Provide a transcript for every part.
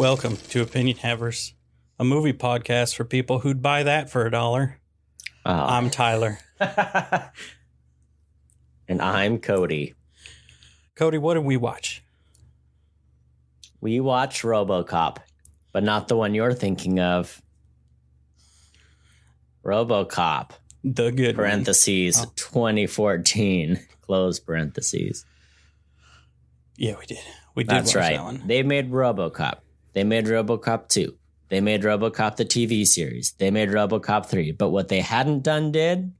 Welcome to Opinion Havers, a movie podcast for people who'd buy that for $1. I'm Tyler. And I'm Cody. Cody, what did we watch? We watched Robocop, but not the one you're thinking of. Robocop. The good parentheses, one. 2014, close parentheses. Yeah, we did. We did. That's watch right. That one. They made Robocop. They made Robocop 2. They made Robocop the TV series. They made Robocop 3. But what they hadn't did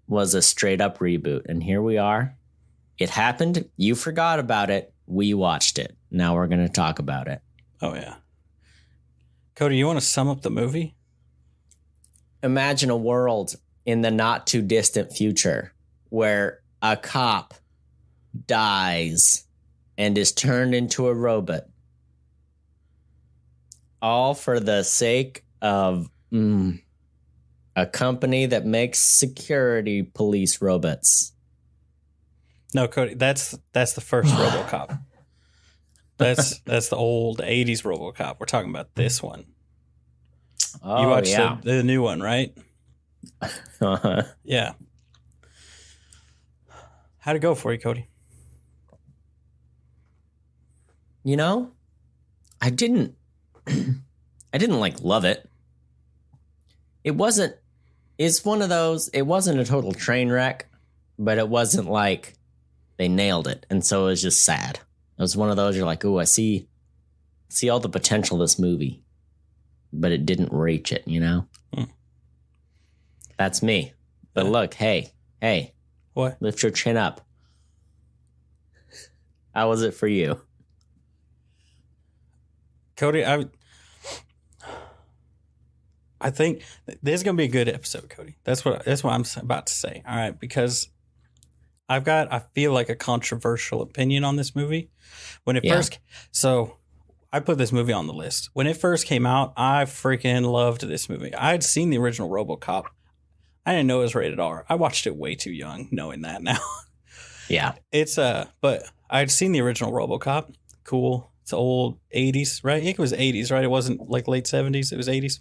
was a straight up reboot. And here we are. It happened. You forgot about it. We watched it. Now we're going to talk about it. Oh, yeah. Cody, you want to sum up the movie? Imagine a world in the not too distant future where a cop dies and is turned into a robot. All for the sake of a company that makes security police robots. No, Cody, that's the first Robocop. That's the old 80s Robocop. We're talking about this one. Oh, you watched yeah. the new one, right? Uh-huh. Yeah. How'd it go for you, Cody? You know, I didn't like love it. It's one of those, it wasn't a total train wreck, but it wasn't like they nailed it. And so it was just sad. It was one of those, you're like, oh, I see all the potential of this movie, but it didn't reach it, you know? That's me. But look, hey. What? Lift your chin up. How was it for you? Cody, I think this is going to be a good episode, Cody. That's what I'm about to say. All right, because I feel like a controversial opinion on this movie. When it so I put this movie on the list. When it first came out, I freaking loved this movie. I had seen the original Robocop. I didn't know it was rated R. I watched it way too young, knowing that now. Yeah. But I'd seen the original Robocop. Cool. It's old 80s, right? It was 80s, right? It wasn't like late 70s. It was 80s.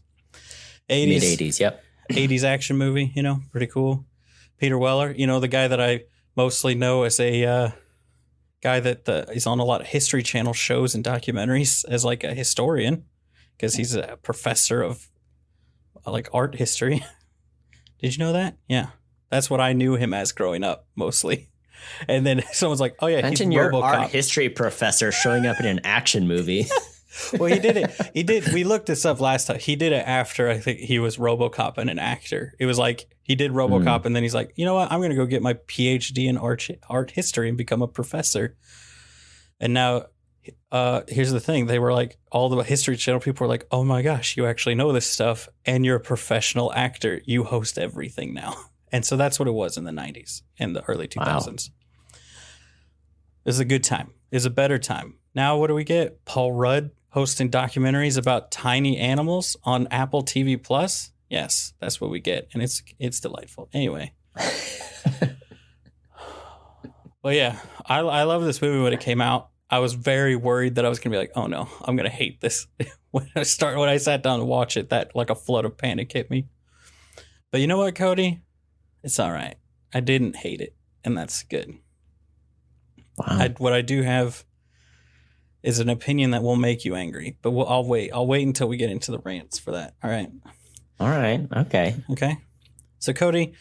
80s. Mid-80s, yep. 80s action movie, pretty cool. Peter Weller, the guy that I mostly know as a guy that is on a lot of History Channel shows and documentaries as like a historian, because he's a professor of like art history. Did you know that? Yeah. That's what I knew him as growing up, mostly. And then someone's like, oh, yeah, Imagine he's your Robocop. art history professor showing up in an action movie. Well, he did it. He did. We looked this up last time. He did it after I think he was Robocop and an actor. It was like he did Robocop and then he's like, you know what? I'm going to go get my PhD in art history and become a professor. And now here's the thing. They were like, all the History Channel people were like, oh, my gosh, you actually know this stuff and you're a professional actor. You host everything now. And so that's what it was in the 90s and the early 2000s. Wow. It was a good time. It was a better time. Now what do we get? Paul Rudd hosting documentaries about tiny animals on Apple TV Plus. Yes, that's what we get. And it's delightful. Anyway. Well, yeah, I love this movie when it came out. I was very worried that I was going to be like, oh no, I'm going to hate this. When I sat down to watch it, that like a flood of panic hit me. But you know what, Cody? It's all right. I didn't hate it. And that's good. Wow. What I do have is an opinion that will make you angry, but I'll wait. I'll wait until we get into the rants for that. All right. All right. Okay. So Cody,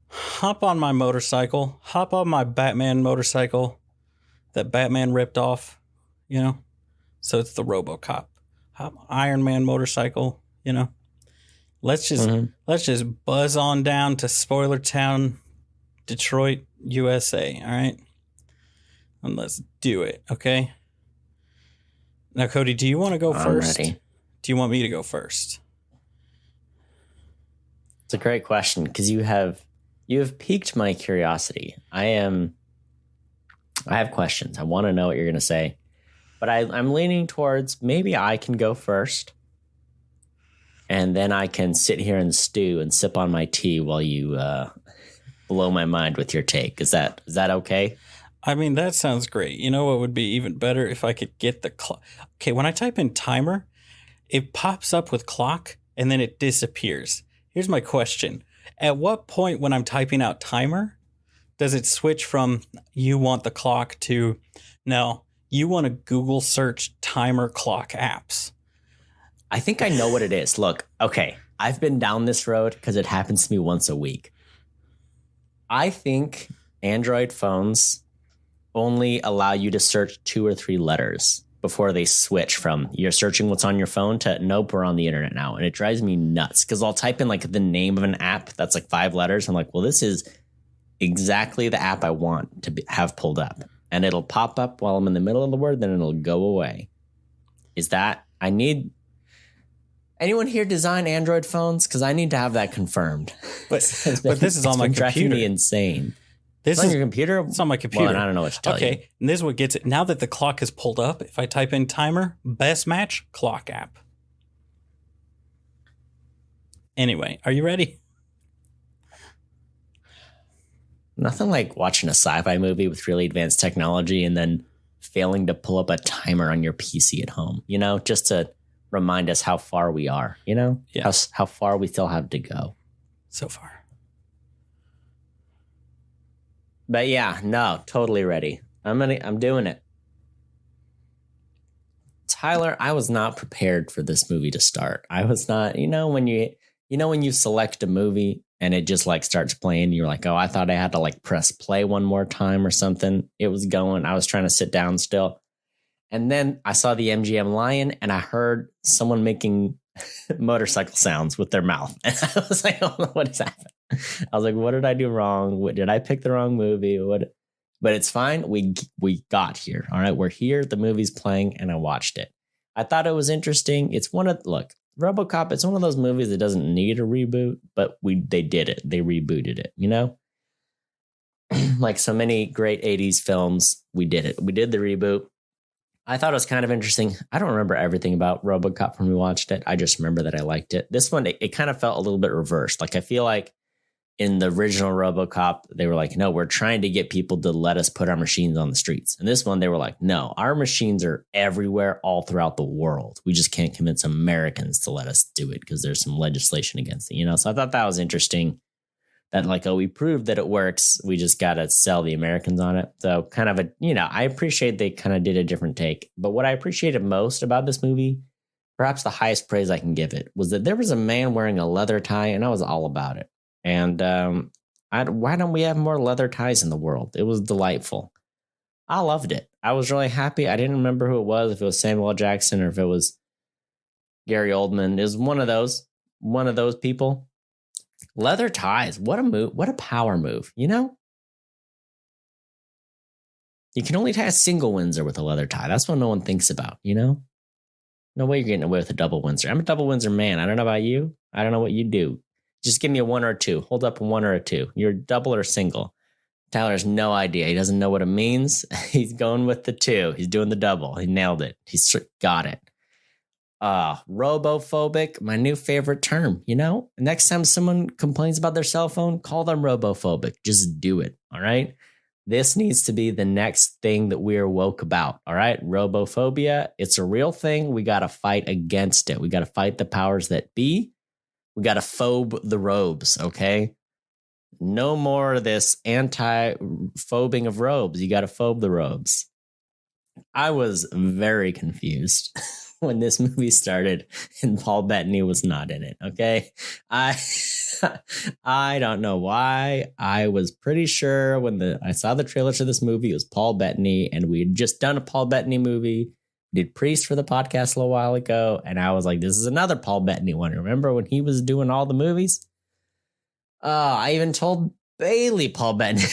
hop on my motorcycle. Hop on my Batman motorcycle that Batman ripped off, So it's the Robocop. Hop Iron Man motorcycle, Let's just buzz on down to Spoiler Town, Detroit, USA. All right. And let's do it. Okay. Now, Cody, do you want to go first? Ready. Do you want me to go first? It's a great question because you have piqued my curiosity. I have questions. I want to know what you're going to say, but I'm leaning towards maybe I can go first. And then I can sit here and stew and sip on my tea while you blow my mind with your take. Is that okay? I mean, that sounds great. You know what would be even better if I could get the clock. Okay, when I type in timer, it pops up with clock and then it disappears. Here's my question. At what point when I'm typing out timer does it switch from you want the clock to no, you want to Google search timer clock apps? I think I know what it is. Look, okay, I've been down this road because it happens to me once a week. I think Android phones only allow you to search 2 or 3 letters before they switch from you're searching what's on your phone to nope, we're on the internet now. And it drives me nuts because I'll type in like the name of an app that's like 5 letters. I'm like, well, this is exactly the app I want to have pulled up. And it'll pop up while I'm in the middle of the word, then it'll go away. Is that, I need, anyone here design Android phones? Because I need to have that confirmed. But this is on my computer. Driving me insane. This is on your computer? It's on my computer. Well, I don't know what to tell you. Okay, and this is what gets it. Now that the clock is pulled up, if I type in timer, best match, clock app. Anyway, are you ready? Nothing like watching a sci-fi movie with really advanced technology and then failing to pull up a timer on your PC at home, you know, just to remind us how far we are, you know, how far we still have to go. So far. But yeah, no, totally ready. I'm doing it. Tyler, I was not prepared for this movie to start. I was not, when you select a movie and it just like starts playing, you're like, oh, I thought I had to like press play one more time or something. It was going, I was trying to sit down still. And then I saw the MGM Lion and I heard someone making motorcycle sounds with their mouth. And I was like, oh, what is happening? I was like, what did I do wrong? Did I pick the wrong movie? But it's fine. We got here. All right. We're here. The movie's playing and I watched it. I thought it was interesting. Robocop, it's one of those movies that doesn't need a reboot, but they did it. They rebooted it, like so many great 80s films, we did it. We did the reboot. I thought it was kind of interesting. I don't remember everything about Robocop when we watched it. I just remember that I liked it. This one, it kind of felt a little bit reversed. Like I feel like in the original Robocop, they were like, no, we're trying to get people to let us put our machines on the streets. And this one, they were like, no, our machines are everywhere, all throughout the world. We just can't convince Americans to let us do it because there's some legislation against it, So I thought that was interesting that like, oh, we proved that it works. We just got to sell the Americans on it. So kind of I appreciate they kind of did a different take. But what I appreciated most about this movie, perhaps the highest praise I can give it, was that there was a man wearing a leather tie and I was all about it. And why don't we have more leather ties in the world? It was delightful. I loved it. I was really happy. I didn't remember who it was, if it was Samuel L. Jackson or if it was Gary Oldman. It was one of those people. Leather ties. What a move. What a power move. You can only tie a single Windsor with a leather tie. That's what no one thinks about, No way you're getting away with a double Windsor. I'm a double Windsor man. I don't know about you. I don't know what you do. Just give me a 1 or a 2. Hold up a 1 or a 2. You're double or single. Tyler has no idea. He doesn't know what it means. He's going with the 2. He's doing the double. He nailed it. He's got it. Robophobic, my new favorite term, Next time someone complains about their cell phone, call them robophobic. Just do it, all right? This needs to be the next thing that we're woke about, all right? Robophobia, it's a real thing. We got to fight against it. We got to fight the powers that be. We got to phobe the robes, okay? No more of this anti-phobing of robes. You got to phobe the robes. I was very confused when this movie started and Paul Bettany was not in it, okay? I don't know why. I was pretty sure when I saw the trailer to this movie, it was Paul Bettany, and we had just done a Paul Bettany movie. Did Priest for the podcast a little while ago, and I was like, this is another Paul Bettany one. Remember when he was doing all the movies? I even told Bailey Paul Bettany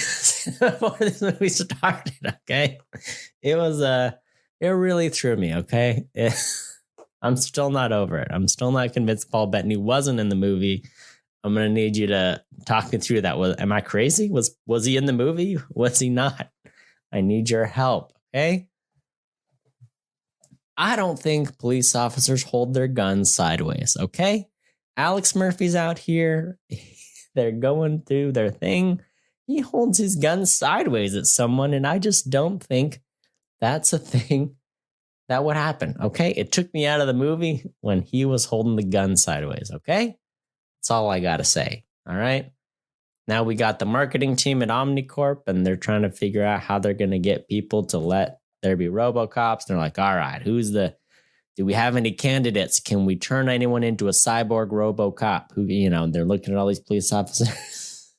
before this movie started, okay? It really threw me, okay? I'm still not over it. I'm still not convinced Paul Bettany wasn't in the movie. I'm going to need you to talk me through that. Am I crazy? Was he in the movie? Was he not? I need your help, okay? I don't think police officers hold their guns sideways, okay? Alex Murphy's out here. They're going through their thing. He holds his gun sideways at someone, and I just don't think that's a thing that would happen. Okay, it took me out of the movie when he was holding the gun sideways. Okay, that's all I gotta say. All right. Now we got the marketing team at Omnicorp, and they're trying to figure out how they're going to get people to let there be Robocops. They're like, all right, do we have any candidates? Can we turn anyone into a cyborg Robocop? Who, they're looking at all these police officers.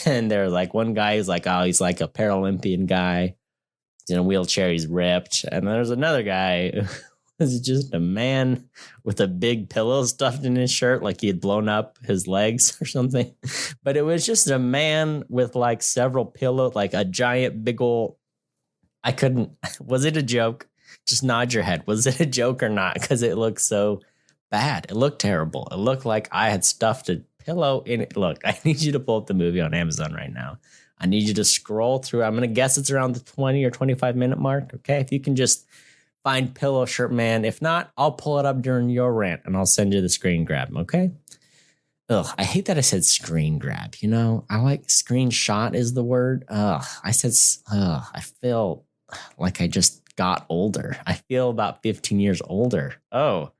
And they're like, one guy is like, oh, he's like a Paralympian guy. He's in a wheelchair. He's ripped. And there's another guy who's just a man with a big pillow stuffed in his shirt, like he had blown up his legs or something. But it was just a man with like several pillows, like a giant big old, was it a joke? Just nod your head. Was it a joke or not? Because it looked so bad. It looked terrible. It looked like I had stuffed a pillow in it. Look, I need you to pull up the movie on Amazon right now. I need you to scroll through. I'm going to guess it's around the 20 or 25 minute mark. Okay. If you can just find Pillow Shirt Man. If not, I'll pull it up during your rant and I'll send you the screen grab. Okay. Ugh, I hate that I said screen grab. I like screenshot is the word. I feel like I just got older. I feel about 15 years older. Oh,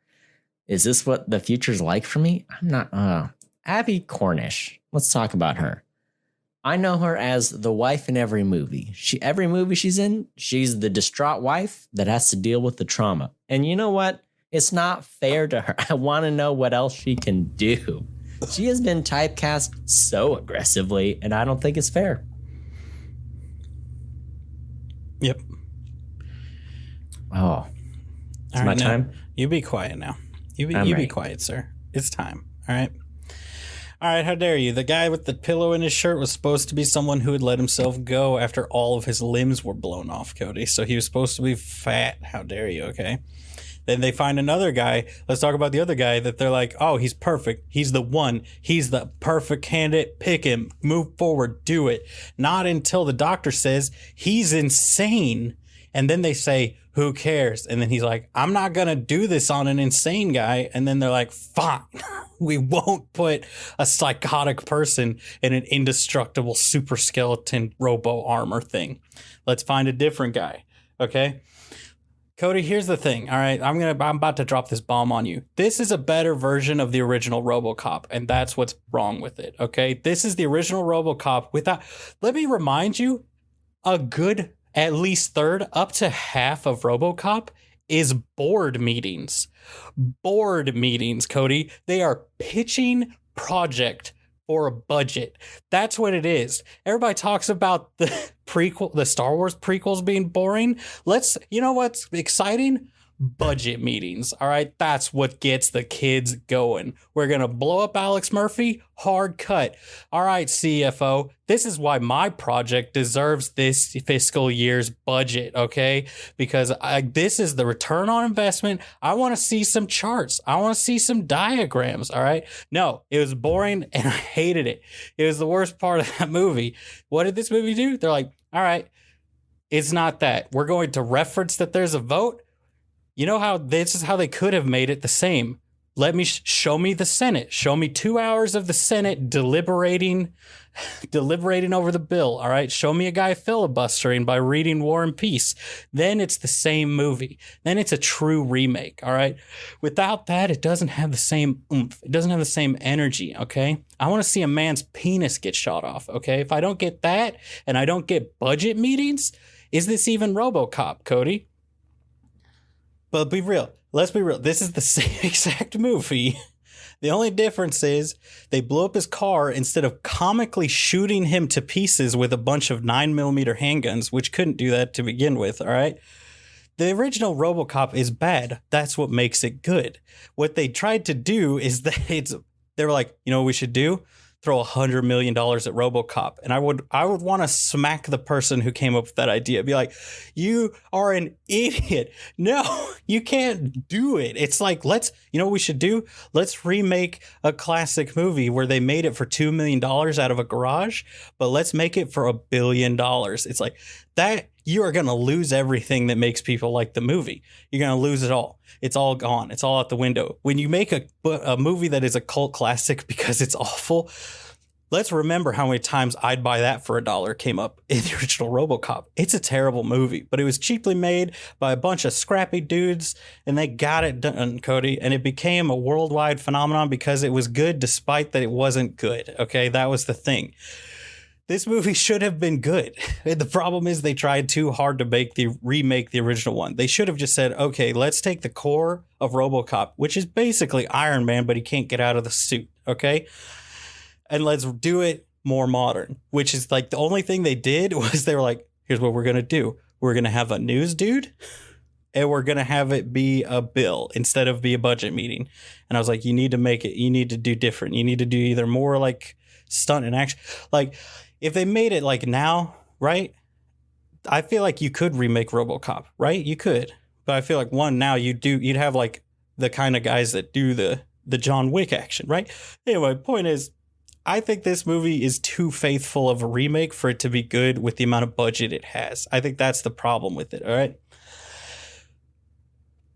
is this what the future's like for me? I'm not. Abby Cornish. Let's talk about her. I know her as the wife in every movie. Every movie she's in, she's the distraught wife that has to deal with the trauma. And you know what? It's not fair to her. I want to know what else she can do. She has been typecast so aggressively, and I don't think it's fair. Yep. Oh, it's my time. You be quiet now. You be quiet, sir. It's time. All right. All right, how dare you? The guy with the pillow in his shirt was supposed to be someone who had let himself go after all of his limbs were blown off, Cody. So he was supposed to be fat. How dare you, okay? Then they find another guy. Let's talk about the other guy that they're like, oh, he's perfect. He's the one. He's the perfect candidate. Pick him. Move forward. Do it. Not until the doctor says he's insane. And then they say, who cares? And then he's like, I'm not going to do this on an insane guy. And then they're like, fine, we won't put a psychotic person in an indestructible super skeleton robo armor thing. Let's find a different guy. Okay. Cody, here's the thing. All right. I'm about to drop this bomb on you. This is a better version of the original Robocop. And that's what's wrong with it. Okay. This is the original Robocop without, let me remind you, a good at least third up to half of Robocop is board meetings. Board meetings, Cody. They are pitching project for a budget. That's what it is. Everybody talks about the Star Wars prequels being boring. You know what's exciting? Budget meetings. All right. That's what gets the kids going. We're going to blow up Alex Murphy. Hard cut. All right, CFO. This is why my project deserves this fiscal year's budget. Okay. Because this is the return on investment. I want to see some charts. I want to see some diagrams. All right. No, it was boring and I hated it. It was the worst part of that movie. What did this movie do? They're like, all right, it's not that. We're going to reference that there's a vote. You know how this is how they could have made it the same. Let me show me the Senate. Show me 2 hours of the Senate deliberating over the bill. All right. Show me a guy filibustering by reading War and Peace. Then it's the same movie. Then it's a true remake. All right. Without that, it doesn't have the same oomph. It doesn't have the same energy. Okay. I want to see a man's penis get shot off. Okay. If I don't get that and I don't get budget meetings, is this even Robocop, Cody? But be real. Let's be real. This is the same exact movie. The only difference is they blew up his car instead of comically shooting him to pieces with a bunch of 9mm handguns, which couldn't do that to begin with. All right. The original Robocop is bad. That's what makes it good. What they tried to do is that they were like, you know what we should do? Throw $100 million at Robocop. And I would want to smack the person who came up with that idea. Be like, you are an idiot. No, you can't do it. It's like, you know what we should do? Let's remake a classic movie where they made it for $2 million out of a garage, but let's make it for $1 billion. It's like that. You are going to lose everything that makes people like the movie. You're going to lose it all. It's all gone. It's all out the window. When you make a movie that is a cult classic because it's awful, let's remember how many times I'd buy that for $1 came up in the original Robocop. It's a terrible movie, but it was cheaply made by a bunch of scrappy dudes, and they got it done, Cody, and it became a worldwide phenomenon because it was good despite that it wasn't good. Okay, that was the thing. This movie should have been good. And the problem is they tried too hard to remake the original one. They should have just said, okay, let's take the core of Robocop, which is basically Iron Man, but he can't get out of the suit. Okay. And let's do it more modern, which is like the only thing they did was they were like, here's what we're going to do. We're going to have a news dude and we're going to have it be a bill instead of be a budget meeting. And I was like, you need to do different. You need to do either more like stunt and action. Like if they made it like now, right? I feel like you could remake RoboCop, right? You could. But I feel like now you'd have like the kind of guys that do the John Wick action, right? Anyway, point is, I think this movie is too faithful of a remake for it to be good with the amount of budget it has. I think that's the problem with it, all right?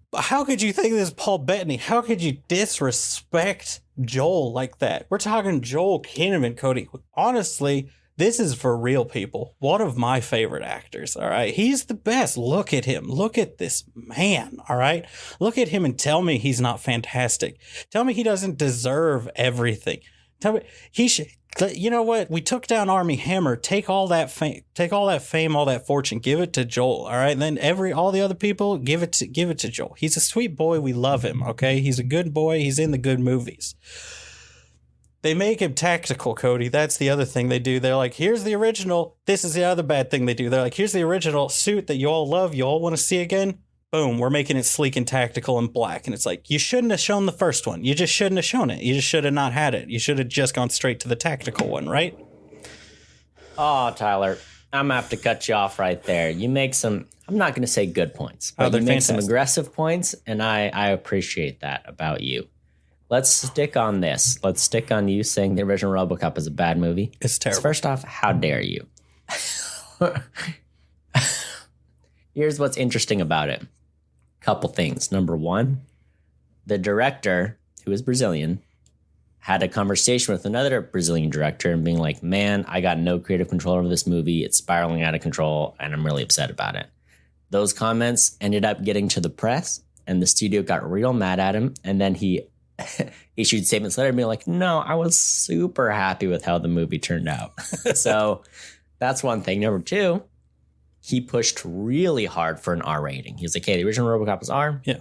But how could you think this is Paul Bettany? How could you disrespect Joel like that? We're talking Joel Kinneman, Cody. Honestly, this is for real people. One of my favorite actors, all right? He's the best. Look at him. Look at this man, all right? Look at him and tell me he's not fantastic. Tell me he doesn't deserve everything. Tell me he should. You know what? We took down Armie Hammer. Take all that fame, all that fortune. Give it to Joel. All right. And then all the other people, give it to Joel. He's a sweet boy. We love him. Okay. He's a good boy. He's in the good movies. They make him tactical, Cody. That's the other thing they do. They're like, here's the original. This is the other bad thing they do. They're like, here's the original suit that you all love. You all want to see again. Boom, we're making it sleek and tactical and black. And it's like, you shouldn't have shown the first one. You just shouldn't have shown it. You just should have not had it. You should have just gone straight to the tactical one, right? Oh, Tyler, I'm going to have to cut you off right there. You make some, I'm not going to say good points, but you make some aggressive points, and I appreciate that about you. Let's stick on this. Let's stick on you saying the original RoboCop is a bad movie. It's terrible. First off, how dare you? Here's what's interesting about it. Couple things. Number one, the director, who is Brazilian, had a conversation with another Brazilian director and being like, man, I got no creative control over this movie. It's spiraling out of control, and I'm really upset about it. Those comments ended up getting to the press, and the studio got real mad at him, and then he issued statements later being like, no, I was super happy with how the movie turned out. So that's one thing. Number two, he pushed really hard for an R rating. He was like, hey, the original RoboCop was R. Yeah.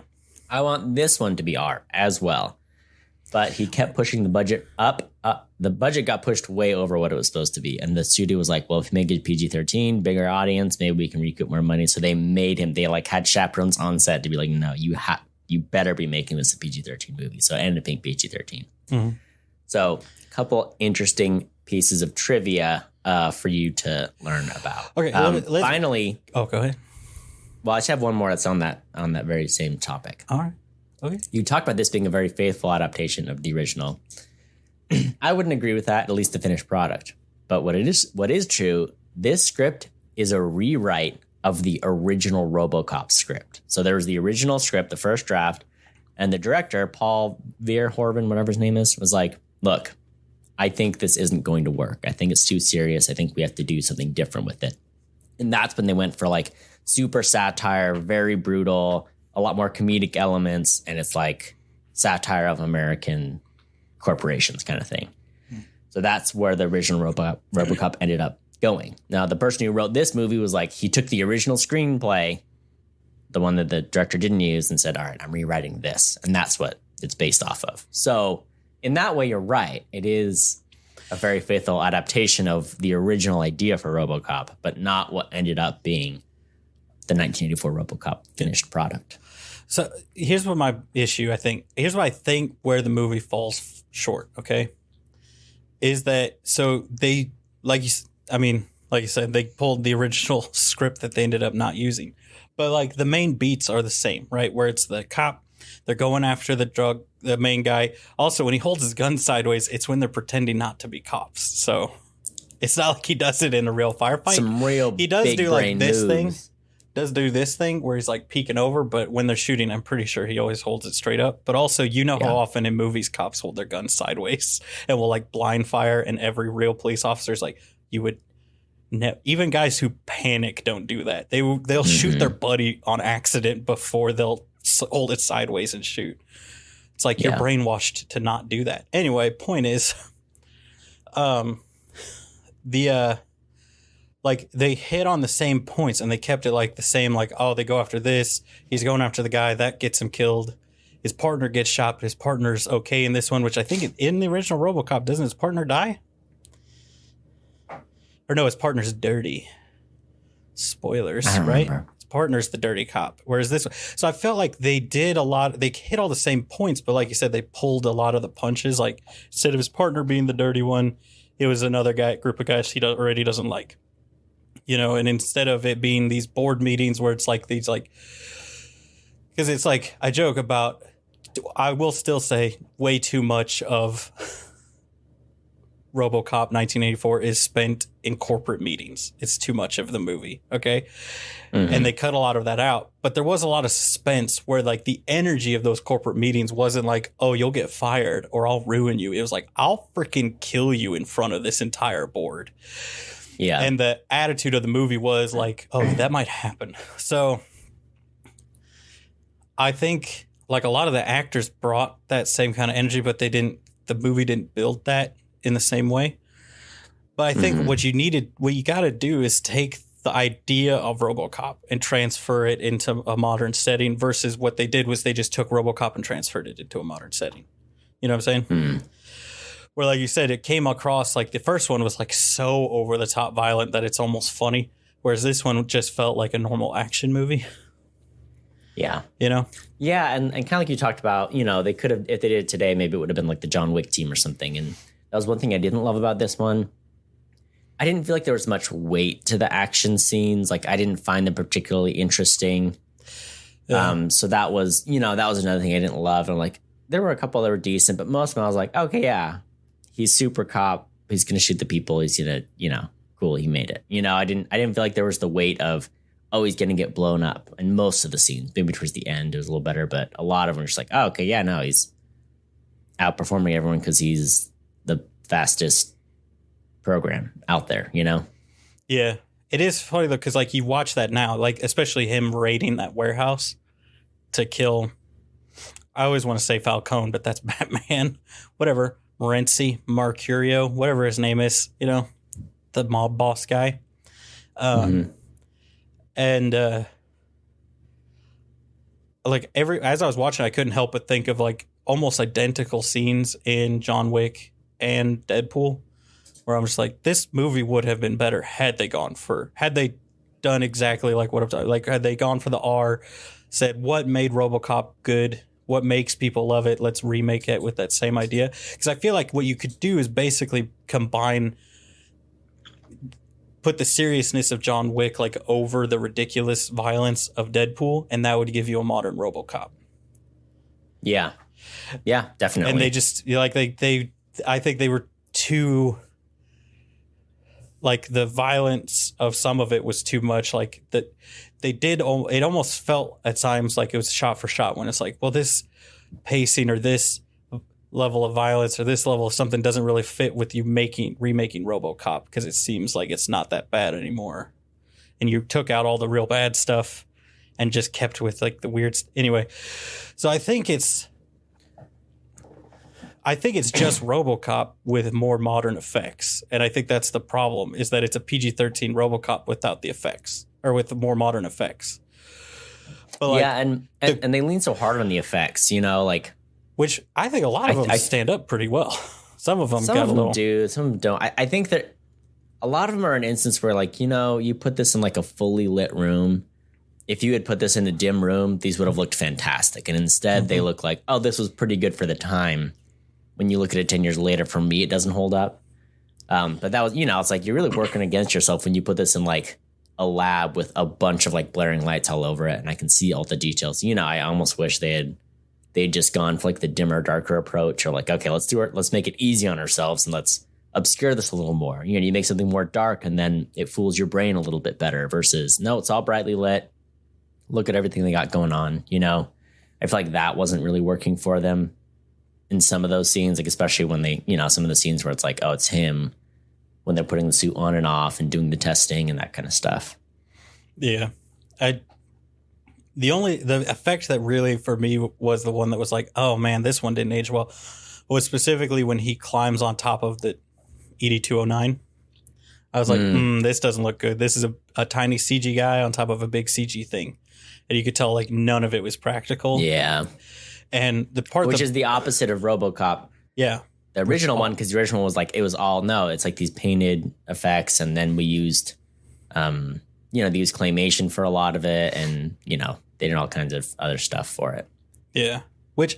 I want this one to be R as well. But he kept pushing the budget up. The budget got pushed way over what it was supposed to be. And the studio was like, well, if we make it PG-13, bigger audience, maybe we can recoup more money. So they made him, they like had chaperones on set to be like, no, you better be making this a PG-13 movie. So it ended up being PG-13. Mm-hmm. So a couple interesting pieces of trivia for you to learn about. Okay. Finally. Oh, go ahead. Well, I just have one more that's on that very same topic. All right. Okay. You talked about this being a very faithful adaptation of the original. I wouldn't agree with that, at least the finished product. But what is true, this script is a rewrite of the original RoboCop script. So there was the original script, the first draft, and the director, Paul Verhoeven, whatever his name is, was like, look, I think this isn't going to work. I think it's too serious. I think we have to do something different with it. And that's when they went for like super satire, very brutal, a lot more comedic elements. And it's like satire of American corporations kind of thing. So that's where the original RoboCop ended up going. Now, the person who wrote this movie was like, he took the original screenplay, the one that the director didn't use, and said, all right, I'm rewriting this. And that's what it's based off of. So in that way, you're right. It is a very faithful adaptation of the original idea for RoboCop, but not what ended up being the 1984 RoboCop finished product. So here's what my issue, I think. Here's what I think where the movie falls short, okay? Is that, so they, like you said, they pulled the original script that they ended up not using. But like the main beats are the same, right? Where it's the cop, they're going after the main guy. Also, when he holds his gun sideways, it's when they're pretending not to be cops. So it's not like he does it in a real firefight. Some real he does do like this moves. thing, does do this thing where he's like peeking over, but when they're shooting, I'm pretty sure he always holds it straight up. But also, how often in movies cops hold their guns sideways and will like blind fire, and every real police officer's like, you would even guys who panic don't do that. They'll shoot their buddy on accident before they'll hold it sideways and shoot. It's like you're brainwashed to not do that. Anyway, point is, like they hit on the same points and they kept it like the same, like, oh, they go after this. He's going after the guy that gets him killed. His partner gets shot, but his partner's okay in this one, which I think in the original RoboCop, doesn't his partner die? Or no, his partner's dirty. Spoilers, right? His partner's the dirty cop. Whereas this one, so I felt like they did they hit all the same points, but like you said, they pulled a lot of the punches. Like instead of his partner being the dirty one, it was another group of guys he already doesn't like. And instead of it being these board meetings where it's like these, like, because it's like, I joke about, I will still say way too much of RoboCop 1984 is spent in corporate meetings. It's too much of the movie. Okay. Mm-hmm. And they cut a lot of that out, but there was a lot of suspense where like the energy of those corporate meetings wasn't like, oh, you'll get fired or I'll ruin you. It was like, I'll freaking kill you in front of this entire board. Yeah. And the attitude of the movie was like, oh, that might happen. So I think like a lot of the actors brought that same kind of energy, but the movie didn't build that in the same way. But I think what you got to do is take the idea of RoboCop and transfer it into a modern setting versus what they did was they just took RoboCop and transferred it into a modern setting. You know what I'm saying? Mm. Where, like you said, it came across like the first one was like so over the top violent that it's almost funny. Whereas this one just felt like a normal action movie. Yeah. Yeah. And kind of like you talked about, they could have, if they did it today, maybe it would have been like the John Wick team or something. And that was one thing I didn't love about this one. I didn't feel like there was much weight to the action scenes. Like I didn't find them particularly interesting. Yeah. So that was another thing I didn't love. And like, there were a couple that were decent, but most of them I was like, okay, yeah. He's super cop. He's going to shoot the people. He's going to, cool. He made it. I didn't feel like there was the weight of, oh, he's going to get blown up. And most of the scenes, maybe towards the end, it was a little better. But a lot of them are just like, oh, okay, yeah, no, he's outperforming everyone because he's the fastest program out there, Yeah. It is funny, though, because like you watch that now, like especially him raiding that warehouse to kill. I always want to say Falcone, but that's Batman. Whatever. Mercurio, whatever his name is, the mob boss guy. And like as I was watching, I couldn't help but think of like almost identical scenes in John Wick and Deadpool, where I'm just like, this movie would have been better had they done exactly like what I'm talking, like had they gone for the R, said what made RoboCop good. What makes people love it? Let's remake it with that same idea. Because I feel like what you could do is basically put the seriousness of John Wick like over the ridiculous violence of Deadpool, and that would give you a modern RoboCop. Yeah, yeah, definitely. And they just I think they were too. Like the violence of some of it was too much. Like that. It almost felt at times like it was shot for shot when it's like, well, this pacing or this level of violence or this level of something doesn't really fit with you remaking RoboCop because it seems like it's not that bad anymore. And you took out all the real bad stuff and just kept with like the weird. Anyway, so I think it's just RoboCop with more modern effects. And I think that's the problem is that it's a PG-13 RoboCop without the effects. Or with the more modern effects. But like, yeah, and they lean so hard on the effects, like... Which I think a lot of them stand up pretty well. Some of them do, some of them don't. I think that a lot of them are an instance where, like, you put this in, like, a fully lit room. If you had put this in a dim room, these would have looked fantastic. And instead, they look like, oh, this was pretty good for the time. When you look at it 10 years later, for me, it doesn't hold up. But that was, it's like you're really working against yourself when you put this in, like, a lab with a bunch of like blaring lights all over it, and I can see all the details. I almost wish they'd just gone for like the dimmer, darker approach, or like, okay, let's make it easy on ourselves and let's obscure this a little more. You make something more dark and then it fools your brain a little bit better versus no, it's all brightly lit. look at everything they got going on. You know, I feel like that wasn't really working for them in some of those scenes, like especially when they, you know, some of the scenes where it's like, oh, it's him when they're putting the suit on and off and doing the testing and that kind of stuff. Yeah. The effect that really for me was the one that was like, oh man, this one didn't age well, was specifically when he climbs on top of the ED-209. I was like, this doesn't look good. This is a tiny CG guy on top of a big CG thing. And you could tell like none of it was practical. Yeah. And the part which is the opposite of Robocop. Yeah. The original one, because the original one was like, it was all, no, it's like these painted effects. And then we used, they used claymation for a lot of it. And, you know, they did all kinds of other stuff for it. Yeah. Which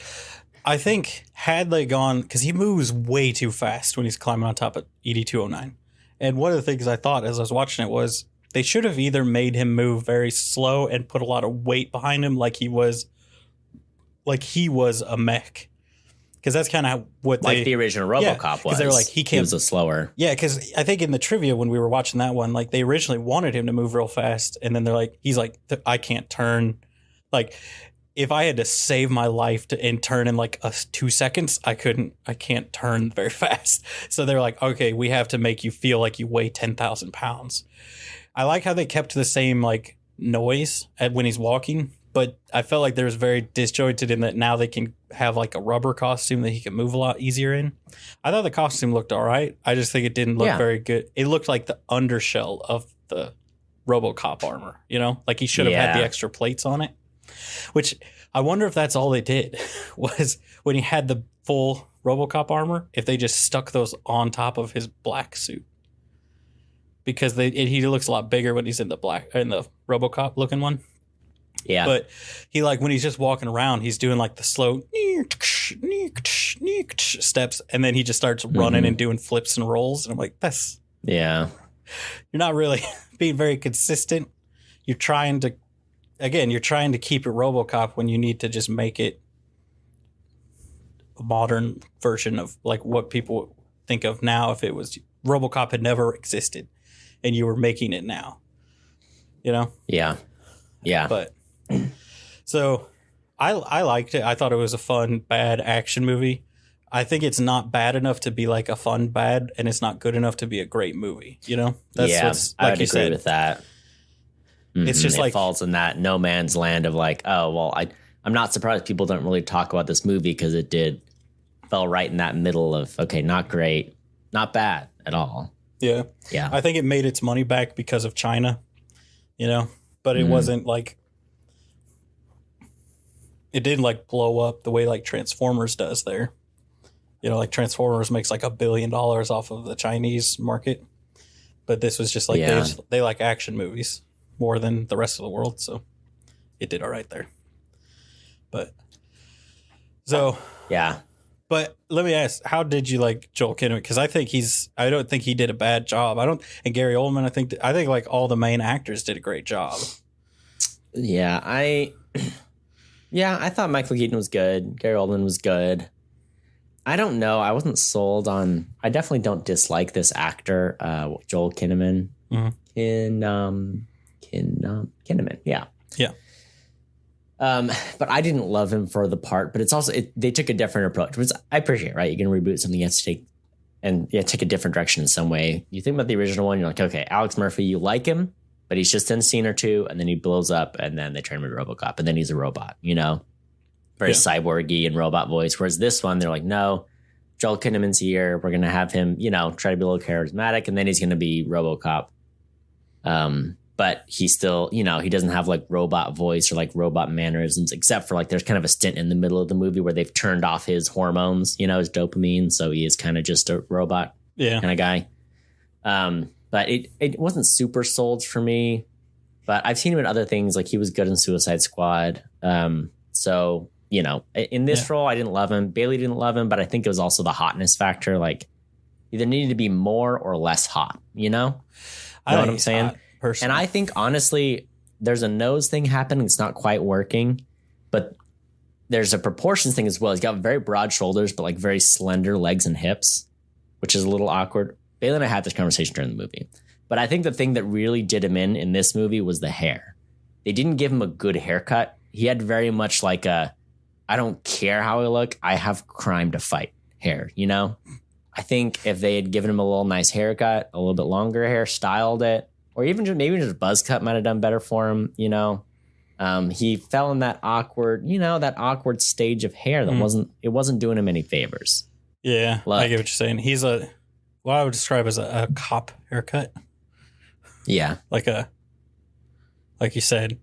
I think had they gone, because he moves way too fast when he's climbing on top of ED-209. And one of the things I thought as I was watching it was they should have either made him move very slow and put a lot of weight behind him like he was a mech. Because that's kind of what like the original Robocop was. Because they were like, he Yeah, because I think in the trivia when we were watching that one, like they originally wanted him to move real fast. And then they're like, he's like, I can't turn. Like, if I had to save my life and turn in like 2 seconds, I can't turn very fast. So they're like, okay, we have to make you feel like you weigh 10,000 pounds. I like how they kept the same like noise when he's walking, but I felt like there was very disjointed in that now they can have like a rubber costume that he can move a lot easier in. I thought the costume looked all right. I just think it didn't look very good. It looked like the undershell of the Robocop armor, you know, like he should have had the extra plates on it. Which I wonder if that's all they did was when he had the full Robocop armor, if they just stuck those on top of his black suit. Because he looks a lot bigger when he's in the Robocop looking one. Yeah. But he like when he's just walking around, he's doing like the slow steps and then he just starts running and doing flips and rolls. And I'm like, you're not really being very consistent. You're trying to keep it Robocop when you need to just make it a modern version of like what people think of now if it was Robocop had never existed and you were making it now, you know? Yeah. Yeah. But so I liked it. I thought it was a fun, bad action movie. I think it's not bad enough to be like a fun, bad, and it's not good enough to be a great movie, you know? I would agree with that. It's just it falls in that no man's land of like, oh, well, I'm not surprised people don't really talk about this movie because it fell right in that middle of, okay, not great, not bad at all. Yeah. Yeah. I think it made its money back because of China, you know, but it wasn't like, it didn't like blow up the way like Transformers does there. You know, like Transformers makes like $1 billion off of the Chinese market. But this was just like, they like action movies more than the rest of the world, so it did all right there. But but let me ask, how did you like Joel Kinnaman? Because I don't think he did a bad job. And Gary Oldman, I think like all the main actors did a great job. Yeah, I thought Michael Keaton was good. Gary Oldman was good. I don't know. I wasn't sold on. I definitely don't dislike this actor, Joel Kinnaman. Kinnaman, yeah. But I didn't love him for the part. But it's also they took a different approach, which I appreciate. Right, you're gonna reboot something, you have to take a different direction in some way. You think about the original one, you're like, okay, Alex Murphy, you like him, but he's just in a scene or two, and then he blows up, and then they turn him into Robocop, and then he's a robot. You know, very cyborgy and robot voice. Whereas this one, they're like, no, Joel Kinnaman's here. We're gonna have him, you know, try to be a little charismatic, and then he's gonna be Robocop. But he still, you know, he doesn't have like robot voice or like robot mannerisms, except for like there's kind of a stint in the middle of the movie where they've turned off his hormones, you know, his dopamine. So he is kind of just a robot kind of guy. But it wasn't super sold for me. But I've seen him in other things. Like he was good in Suicide Squad. So, you know, in this role, I didn't love him. Bailey didn't love him. But I think it was also the hotness factor. Like either needed to be more or less hot, you know? You know what I'm saying? And I think, honestly, there's a nose thing happening. It's not quite working, but there's a proportions thing as well. He's got very broad shoulders, but like very slender legs and hips, which is a little awkward. Bailey and I had this conversation during the movie, but I think the thing that really did him in this movie was the hair. they didn't give him a good haircut. He had very much like a, I don't care how I look, I have crime to fight hair, you know? I think if they had given him a little nice haircut, a little bit longer hair, styled it, or even just maybe just a buzz cut might have done better for him, you know? He fell in that awkward stage of hair that wasn't doing him any favors. Yeah, I get what you're saying. He's what I would describe as a cop haircut. Yeah. Like you said,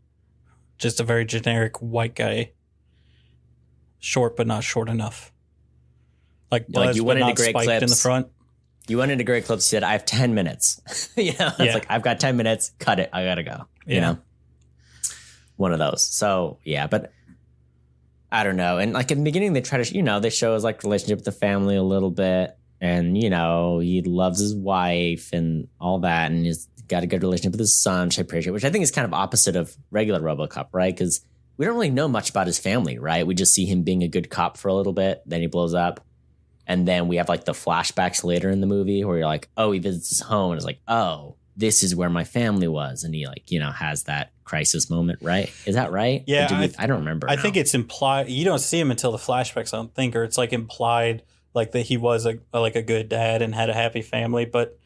just a very generic white guy. Short, but not short enough. Like you went into great clips in the front. You went into great clips. You said, I have 10 minutes. It's like, I've got 10 minutes. Cut it. I got to go. You know? One of those. So, yeah, but I don't know. And like in the beginning, they try to, they show his like relationship with the family a little bit. And, he loves his wife and all that. And he's got a good relationship with his son, which I appreciate, which I think is kind of opposite of regular Robocop, right? Because we don't really know much about his family, right? We just see him being a good cop for a little bit. Then he blows up. And then we have like the flashbacks later in the movie where you're like, oh, he visits his home and it's like, oh, this is where my family was. And he like, has that crisis moment, right? Is that right? Yeah. I don't remember. I think it's implied. You don't see him until the flashbacks, I don't think, or it's like implied like that he was a good dad and had a happy family, but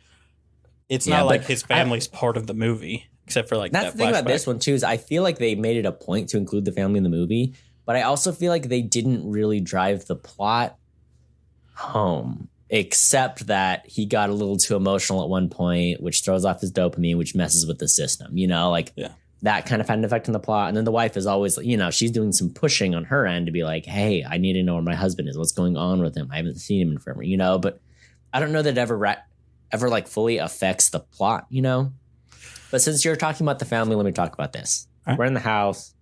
it's not like his family's part of the movie, except for like that's the thing about this one too, is I feel like they made it a point to include the family in the movie, but I also feel like they didn't really drive the plot home, except that he got a little too emotional at one point, which throws off his dopamine, which messes with the system, that kind of had an effect on the plot. And then the wife is always, she's doing some pushing on her end to be like, hey, I need to know where my husband is. What's going on with him? I haven't seen him in forever, but I don't know that it ever like fully affects the plot, But since you're talking about the family, let me talk about this. Right. We're in the house.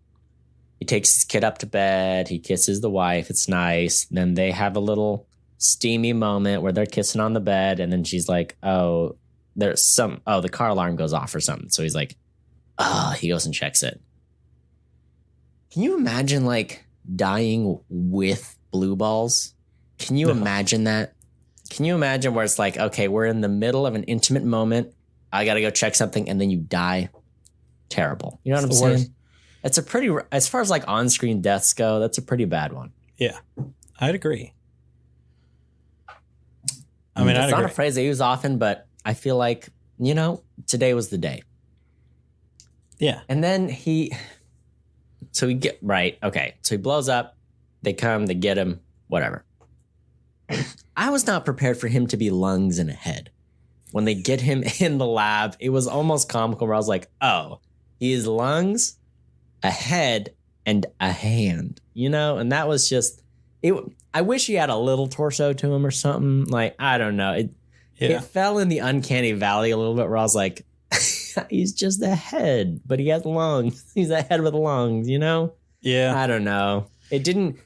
He takes his kid up to bed. He kisses the wife. It's nice. Then they have a little steamy moment where they're kissing on the bed. And then she's like, oh, the car alarm goes off or something. So he's like, he goes and checks it. Can you imagine like dying with blue balls? Can you imagine that? Can you imagine where it's like, okay, we're in the middle of an intimate moment. I got to go check something and then you die. Terrible. You know what I'm saying? It's a pretty, as far as like on-screen deaths go, that's a pretty bad one. Yeah, I'd agree. It's not a phrase I use often, but I feel like, today was the day. Yeah. And then so he blows up. They come, they get him, whatever. I was not prepared for him to be lungs and a head. When they get him in the lab, it was almost comical where I was like, oh, he is lungs, a head, and a hand, and that was just it. I wish he had a little torso to him or something. Like, I don't know. It fell in the uncanny valley a little bit where I was like, he's just a head, but he has lungs. He's a head with lungs, Yeah. I don't know. It didn't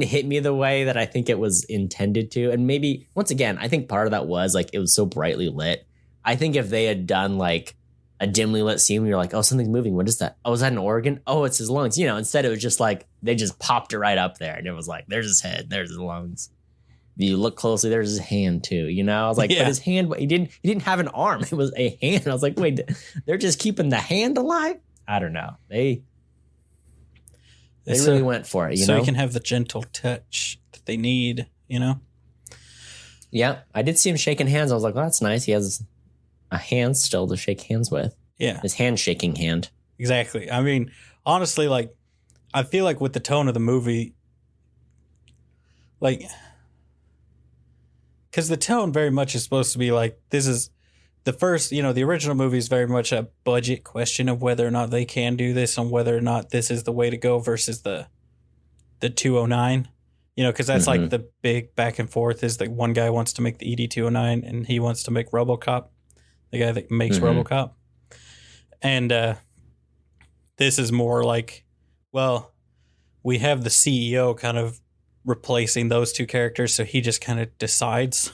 hit me the way that I think it was intended to. And maybe, once again, I think part of that was like, it was so brightly lit. I think if they had done like a dimly lit scene where you're like, oh, something's moving. What is that? Oh, is that an organ? Oh, it's his lungs. Instead it was just like, they just popped it right up there. And it was like, there's his head, there's his lungs. You look closely, there's his hand too. I was like, but his hand, he didn't have an arm. It was a hand. I was like, wait, they're just keeping the hand alive? I don't know. They really went for it, so he can have the gentle touch that they need, Yeah, I did see him shaking hands. I was like, well, that's nice. He has a hand still to shake hands with. Yeah. His hand shaking hand. Exactly. Honestly, like, I feel like with the tone of the movie, like, because the tone very much is supposed to be like, this is the first, the original movie is very much a budget question of whether or not they can do this and whether or not this is the way to go versus the 209, because that's like the big back and forth is that one guy wants to make the ED-209 and he wants to make Robocop, the guy that makes Robocop. And this is more like, well, we have the CEO kind of replacing those two characters, so he just kind of decides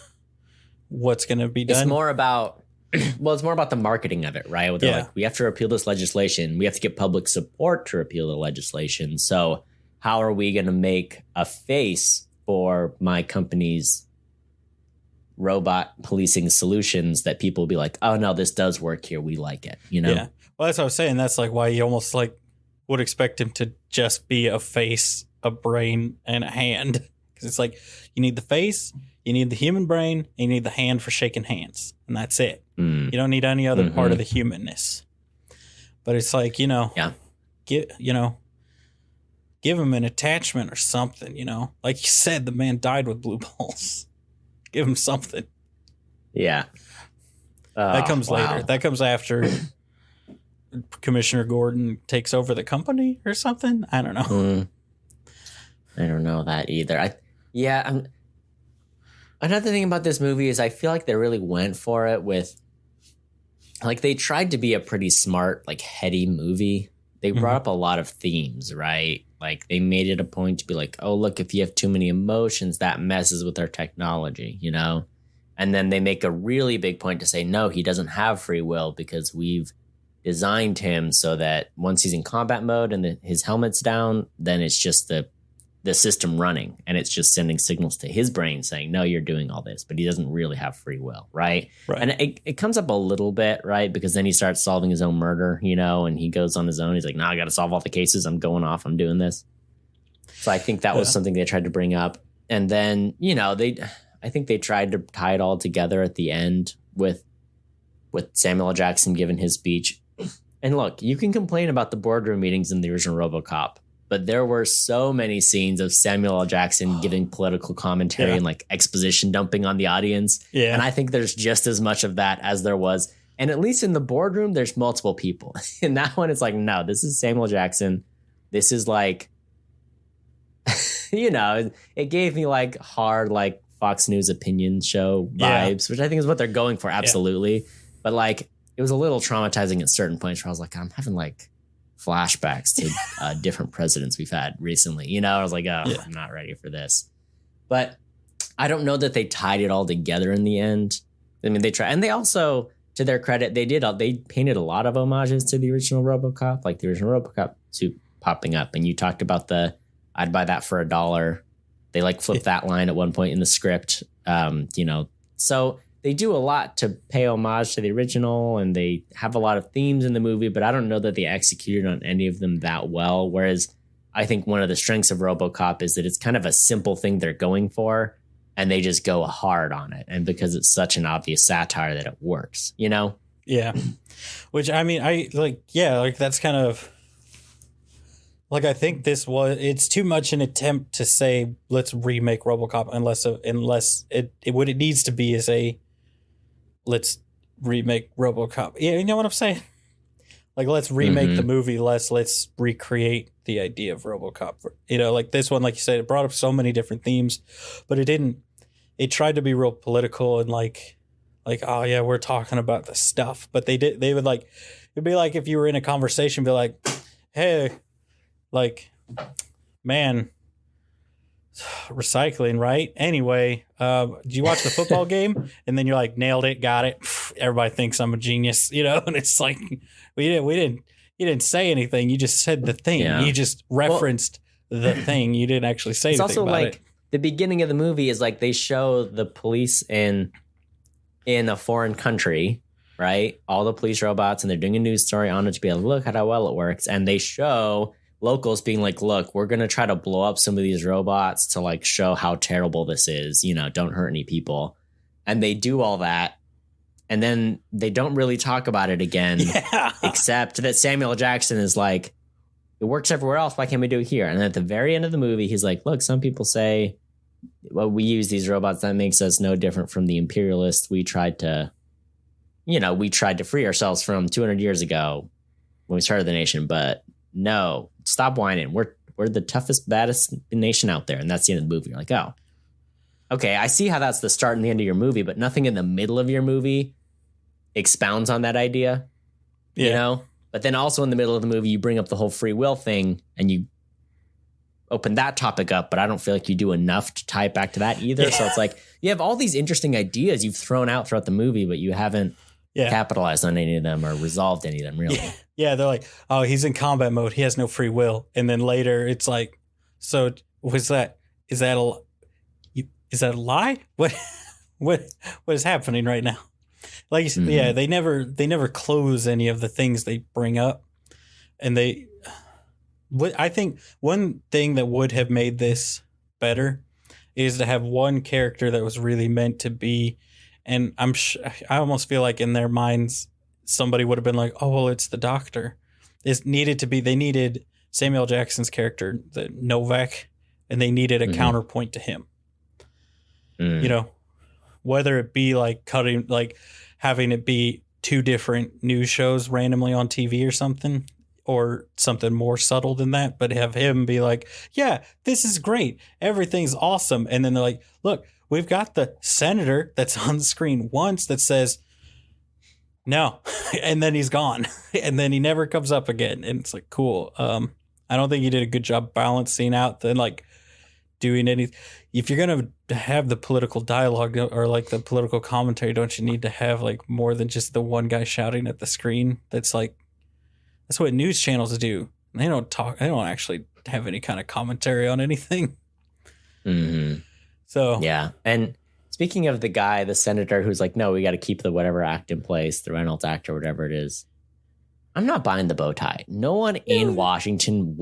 what's going to be done. It's more about the marketing of it, right? They're like, we have to repeal this legislation. We have to get public support to repeal the legislation. So how are we going to make a face for my company's robot policing solutions that people will be like, oh no, this does work here. We like it, Yeah. Well, that's what I was saying. That's like why you almost like would expect him to just be a face, a brain, and a hand. Because it's like, you need the face, you need the human brain, and you need the hand for shaking hands. And that's it. You don't need any other part of the humanness. But it's like, give him an attachment or something, Like you said, the man died with blue balls. Give him something. Yeah. That comes later. That comes after Commissioner Gordon takes over the company or something. I don't know. I don't know that either. Another thing about this movie is I feel like they really went for it with, like, they tried to be a pretty smart, like, heady movie. They brought up a lot of themes, right? Like, they made it a point to be like, oh, look, if you have too many emotions, that messes with our technology, And then they make a really big point to say, no, he doesn't have free will because we've designed him so that once he's in combat mode and his helmet's down, then it's just the system running, and it's just sending signals to his brain saying, no, you're doing all this, but he doesn't really have free will, right? And it comes up a little bit, right? Because then he starts solving his own murder, and he goes on his own. He's like, no, I got to solve all the cases. I'm going off. I'm doing this. So I think that was something they tried to bring up. And then, I think they tried to tie it all together at the end with Samuel L. Jackson giving his speech. And look, you can complain about the boardroom meetings in the original RoboCop, but there were so many scenes of Samuel L. Jackson giving political commentary and like exposition dumping on the audience. Yeah. And I think there's just as much of that as there was. And at least in the boardroom, there's multiple people. In that one, it's like, no, this is Samuel Jackson. This is like, it gave me like hard, like Fox News opinion show vibes, which I think is what they're going for. Absolutely. Yeah. But like, it was a little traumatizing at certain points where I was like, I'm having like flashbacks to different presidents we've had recently. I was like, I'm not ready for this. But I don't know that they tied it all together in the end. I mean, they tried, and they also, to their credit, they painted a lot of homages to the original RoboCop, like the original RoboCop suit popping up. And you talked about I'd buy that for $1. They like flipped that line at one point in the script. So they do a lot to pay homage to the original, and they have a lot of themes in the movie, but I don't know that they executed on any of them that well. Whereas I think one of the strengths of RoboCop is that it's kind of a simple thing they're going for, and they just go hard on it. And because it's such an obvious satire that it works, Yeah. Which, I mean, that's kind of like, I think it's too much an attempt to say, let's remake RoboCop unless what it needs to be is let's remake RoboCop. Yeah, you know what I'm saying? Like, let's remake the movie. Let's recreate the idea of RoboCop. Like this one, like you said, it brought up so many different themes, but it didn't. It tried to be real political and like, oh yeah, we're talking about the stuff. But they would like, it'd be like if you were in a conversation, be like, hey, like, man, recycling, right? Anyway, do you watch the football game? And then you're like, nailed it, got it. Everybody thinks I'm a genius, and it's like, you didn't say anything. You just said the thing. Yeah. You just referenced the thing. You didn't actually say anything also about like, it. The beginning of the movie is like they show the police in a foreign country, right? All the police robots, and they're doing a news story on it to be able to look at how well it works. And they show locals being like, look, we're going to try to blow up some of these robots to like show how terrible this is, don't hurt any people. And they do all that. And then they don't really talk about it again, except that Samuel L. Jackson is like, it works everywhere else. Why can't we do it here? And at the very end of the movie, he's like, look, some people say, well, we use these robots. That makes us no different from the imperialists. We tried to free ourselves from 200 years ago when we started the nation, but no, stop whining. We're the toughest, baddest nation out there. And that's the end of the movie. You're like, oh, okay, I see how that's the start and the end of your movie, but nothing in the middle of your movie expounds on that idea, But then also in the middle of the movie, you bring up the whole free will thing and you open that topic up, but I don't feel like you do enough to tie it back to that either. Yeah. So it's like you have all these interesting ideas you've thrown out throughout the movie, but you haven't capitalized on any of them or resolved any of them, really. Yeah, they're like, oh, he's in combat mode. He has no free will. And then later it's like, so is that a lie? What is happening right now? Like you said, they never close any of the things they bring up. And I think one thing that would have made this better is to have one character that was really meant to be, and I almost feel like in their minds somebody would have been like, oh well, it's the Doctor. They needed Samuel Jackson's character, the Novak, and they needed a counterpoint to him. You know, whether it be like having it be two different news shows randomly on TV or something, or something more subtle than that, but have him be like, yeah, this is great. Everything's awesome. And then they're like, look, we've got the senator that's on the screen once that says, no, and then he's gone. And then he never comes up again. And it's like, cool. I don't think he did a good job balancing out the like doing any. If you're going to have the political dialogue or like the political commentary, don't you need to have like more than just the one guy shouting at the screen? That's what news channels do. They don't talk. They don't actually have any kind of commentary on anything. Mm-hmm. So yeah. And speaking of the guy, the senator who's like, no, we got to keep the whatever act in place, the Reynolds Act or whatever it is. I'm not buying the bow tie. No one in Washington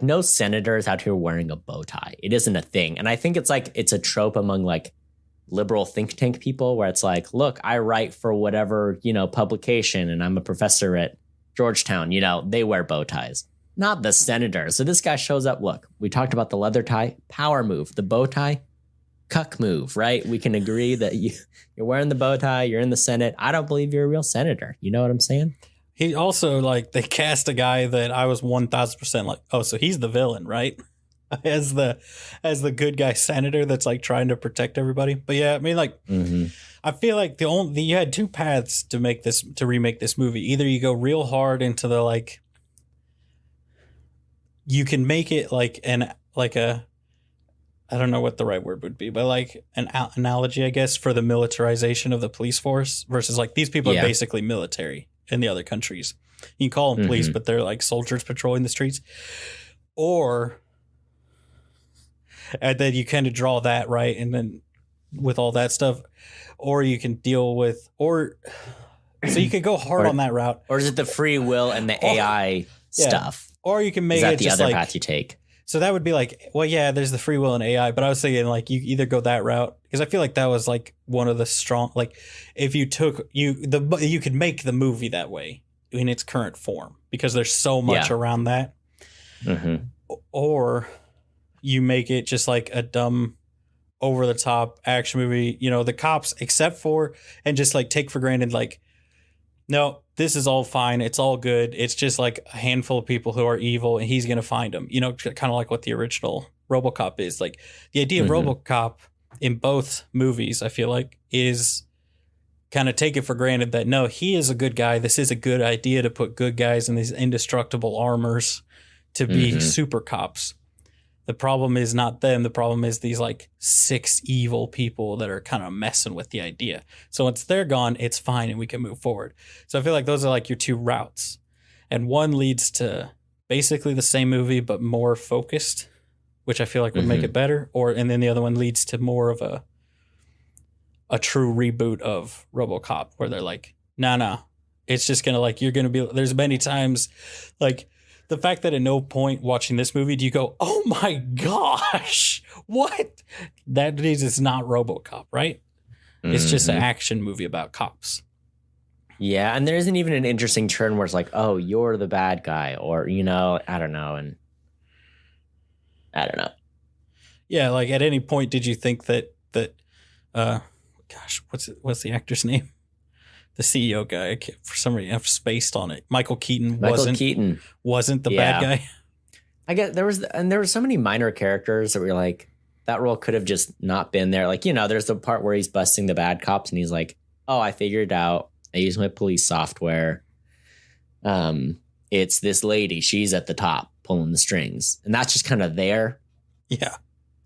no senator is out here wearing a bow tie. It isn't a thing. And I think it's a trope among like liberal think tank people where it's like, look, I write for whatever, publication and I'm a professor at Georgetown, they wear bow ties, not the senator. So this guy shows up. Look, we talked about the leather tie, power move, the bow tie, cuck move, right? We can agree that you're wearing the bow tie. You're in the Senate. I don't believe you're a real senator. You know what I'm saying? He also they cast a guy that I was 1,000% like, oh, so he's the villain, right? As the good guy senator that's like trying to protect everybody. But yeah, I mean, like, I feel like you had two paths to remake this movie. Either you go real hard into the like, you can make it like I don't know what the right word would be, but like an analogy, I guess, for the militarization of the police force versus like these people are basically military in the other countries. You can call them police, but they're like soldiers patrolling the streets. And then you kind of draw that, right? And then with all that stuff, or you can deal with, so you could go hard on that route. Or is it the free will and the AI stuff? Or you can make it just the other path you take. So that would be like, well, yeah, there's the free will and AI, but I was thinking like you either go that route because I feel like that was like one of the strong, like if you took you could make the movie that way in its current form because there's so much around that, or you make it just like a dumb, over the top action movie. The cops, except for and just like take for granted, like, no, this is all fine. It's all good. It's just like a handful of people who are evil and he's going to find them. Kind of like what the original Robocop is. Like the idea of Robocop in both movies, I feel like, is kind of take it for granted that, no, he is a good guy. This is a good idea to put good guys in these indestructible armors to be super cops. The problem is not them. The problem is these like 6 evil people that are kind of messing with the idea. So once they're gone, it's fine and we can move forward. So I feel like those are like your two routes. And one leads to basically the same movie, but more focused, which I feel like would make it better. And then the other one leads to more of a true reboot of Robocop where they're like, nah, it's just going to like, you're going to be, there's many times like, the fact that at no point watching this movie do you go, oh my gosh, what? That means it's not Robocop, right? It's just an action movie about cops. Yeah, and there isn't even an interesting turn where it's like, oh, you're the bad guy, or, I don't know. And I don't know. Yeah, like at any point did you think that what's the actor's name? The CEO guy, for some reason, I've spaced on it. Michael Keaton wasn't the bad guy. I get there were so many minor characters that were like, that role could have just not been there. Like, there's the part where he's busting the bad cops and he's like, oh, I figured it out. I use my police software. It's this lady. She's at the top pulling the strings. And that's just kind of there. Yeah.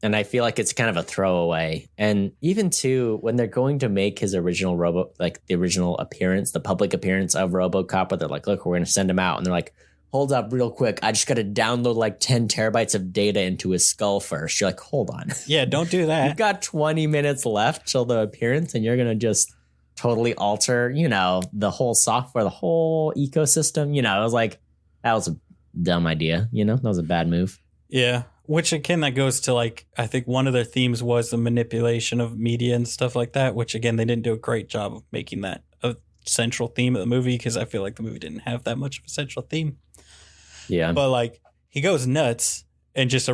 And I feel like it's kind of a throwaway. And even too, when they're going to make his original the original appearance, the public appearance of RoboCop, where they're like, look, we're going to send him out. And they're like, hold up real quick. I just got to download like 10 terabytes of data into his skull first. You're like, hold on. Yeah, don't do that. You've got 20 minutes left till the appearance and you're going to just totally alter, the whole software, the whole ecosystem. It was like, that was dumb idea. That was a bad move. Yeah. Which again, that goes to like, I think one of their themes was the manipulation of media and stuff like that, which again, they didn't do a great job of making that a central theme of the movie, because I feel like the movie didn't have that much of a central theme. Yeah. But like, he goes nuts and just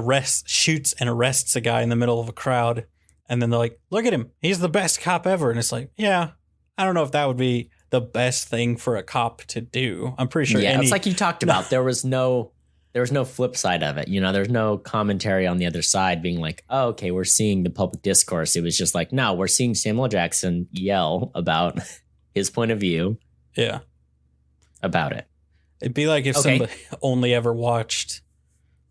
shoots and arrests a guy in the middle of a crowd. And then they're like, look at him. He's the best cop ever. And it's like, yeah, I don't know if that would be the best thing for a cop to do. I'm pretty sure. Yeah, it's like you talked about. There was no flip side of it. There's no commentary on the other side being like, oh, okay, we're seeing the public discourse. It was just like, no, we're seeing Samuel Jackson yell about his point of view. Yeah. About it. It'd be like if somebody only ever watched,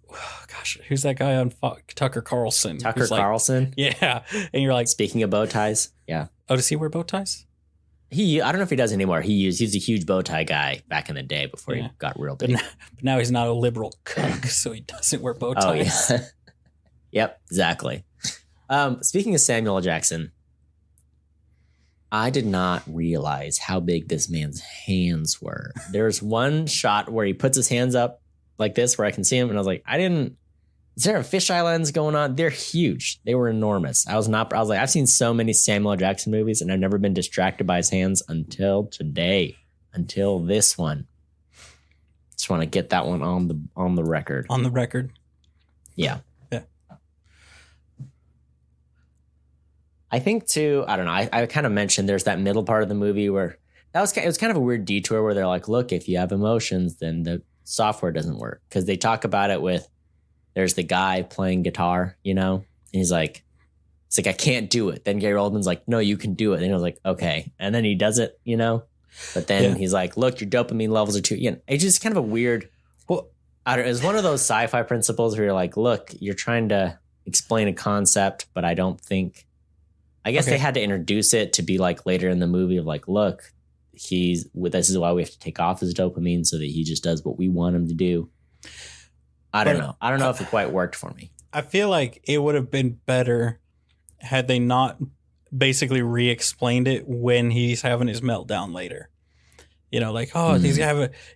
gosh, who's that guy on Tucker Carlson? Tucker Carlson? Yeah. And you're like, speaking of bow ties. Yeah. Oh, does he wear bow ties? I don't know if he does anymore. He was a huge bow tie guy back in the day before he got real big. But now he's not a liberal cuck, so he doesn't wear bow ties. Oh, yeah. Yep, exactly. Speaking of Samuel Jackson, I did not realize how big this man's hands were. There's one shot where he puts his hands up like this where I can see him, and I was like, is there a fisheye lens going on? They're huge. They were enormous. I was like, I've seen so many Samuel Jackson movies, and I've never been distracted by his hands until today, until this one. Just want to get that one on the record. On the record. Yeah. Yeah. I think too, I don't know. I kind of mentioned there's that middle part of the movie where it was kind of a weird detour where they're like, look, if you have emotions, then the software doesn't work. Because they talk about it with, there's the guy playing guitar, and he's like, I can't do it. Then Gary Oldman's like, no, you can do it. And I was like, okay. And then he does it, but then he's like, look, your dopamine levels are too, it's just kind of a weird, it's one of those sci-fi principles where you're like, look, you're trying to explain a concept, but I guess they had to introduce it to be like later in the movie of like, look, this is why we have to take off his dopamine so that he just does what we want him to do. I don't know. I don't know if it quite worked for me. I feel like it would have been better had they not basically re-explained it when he's having his meltdown later. Like,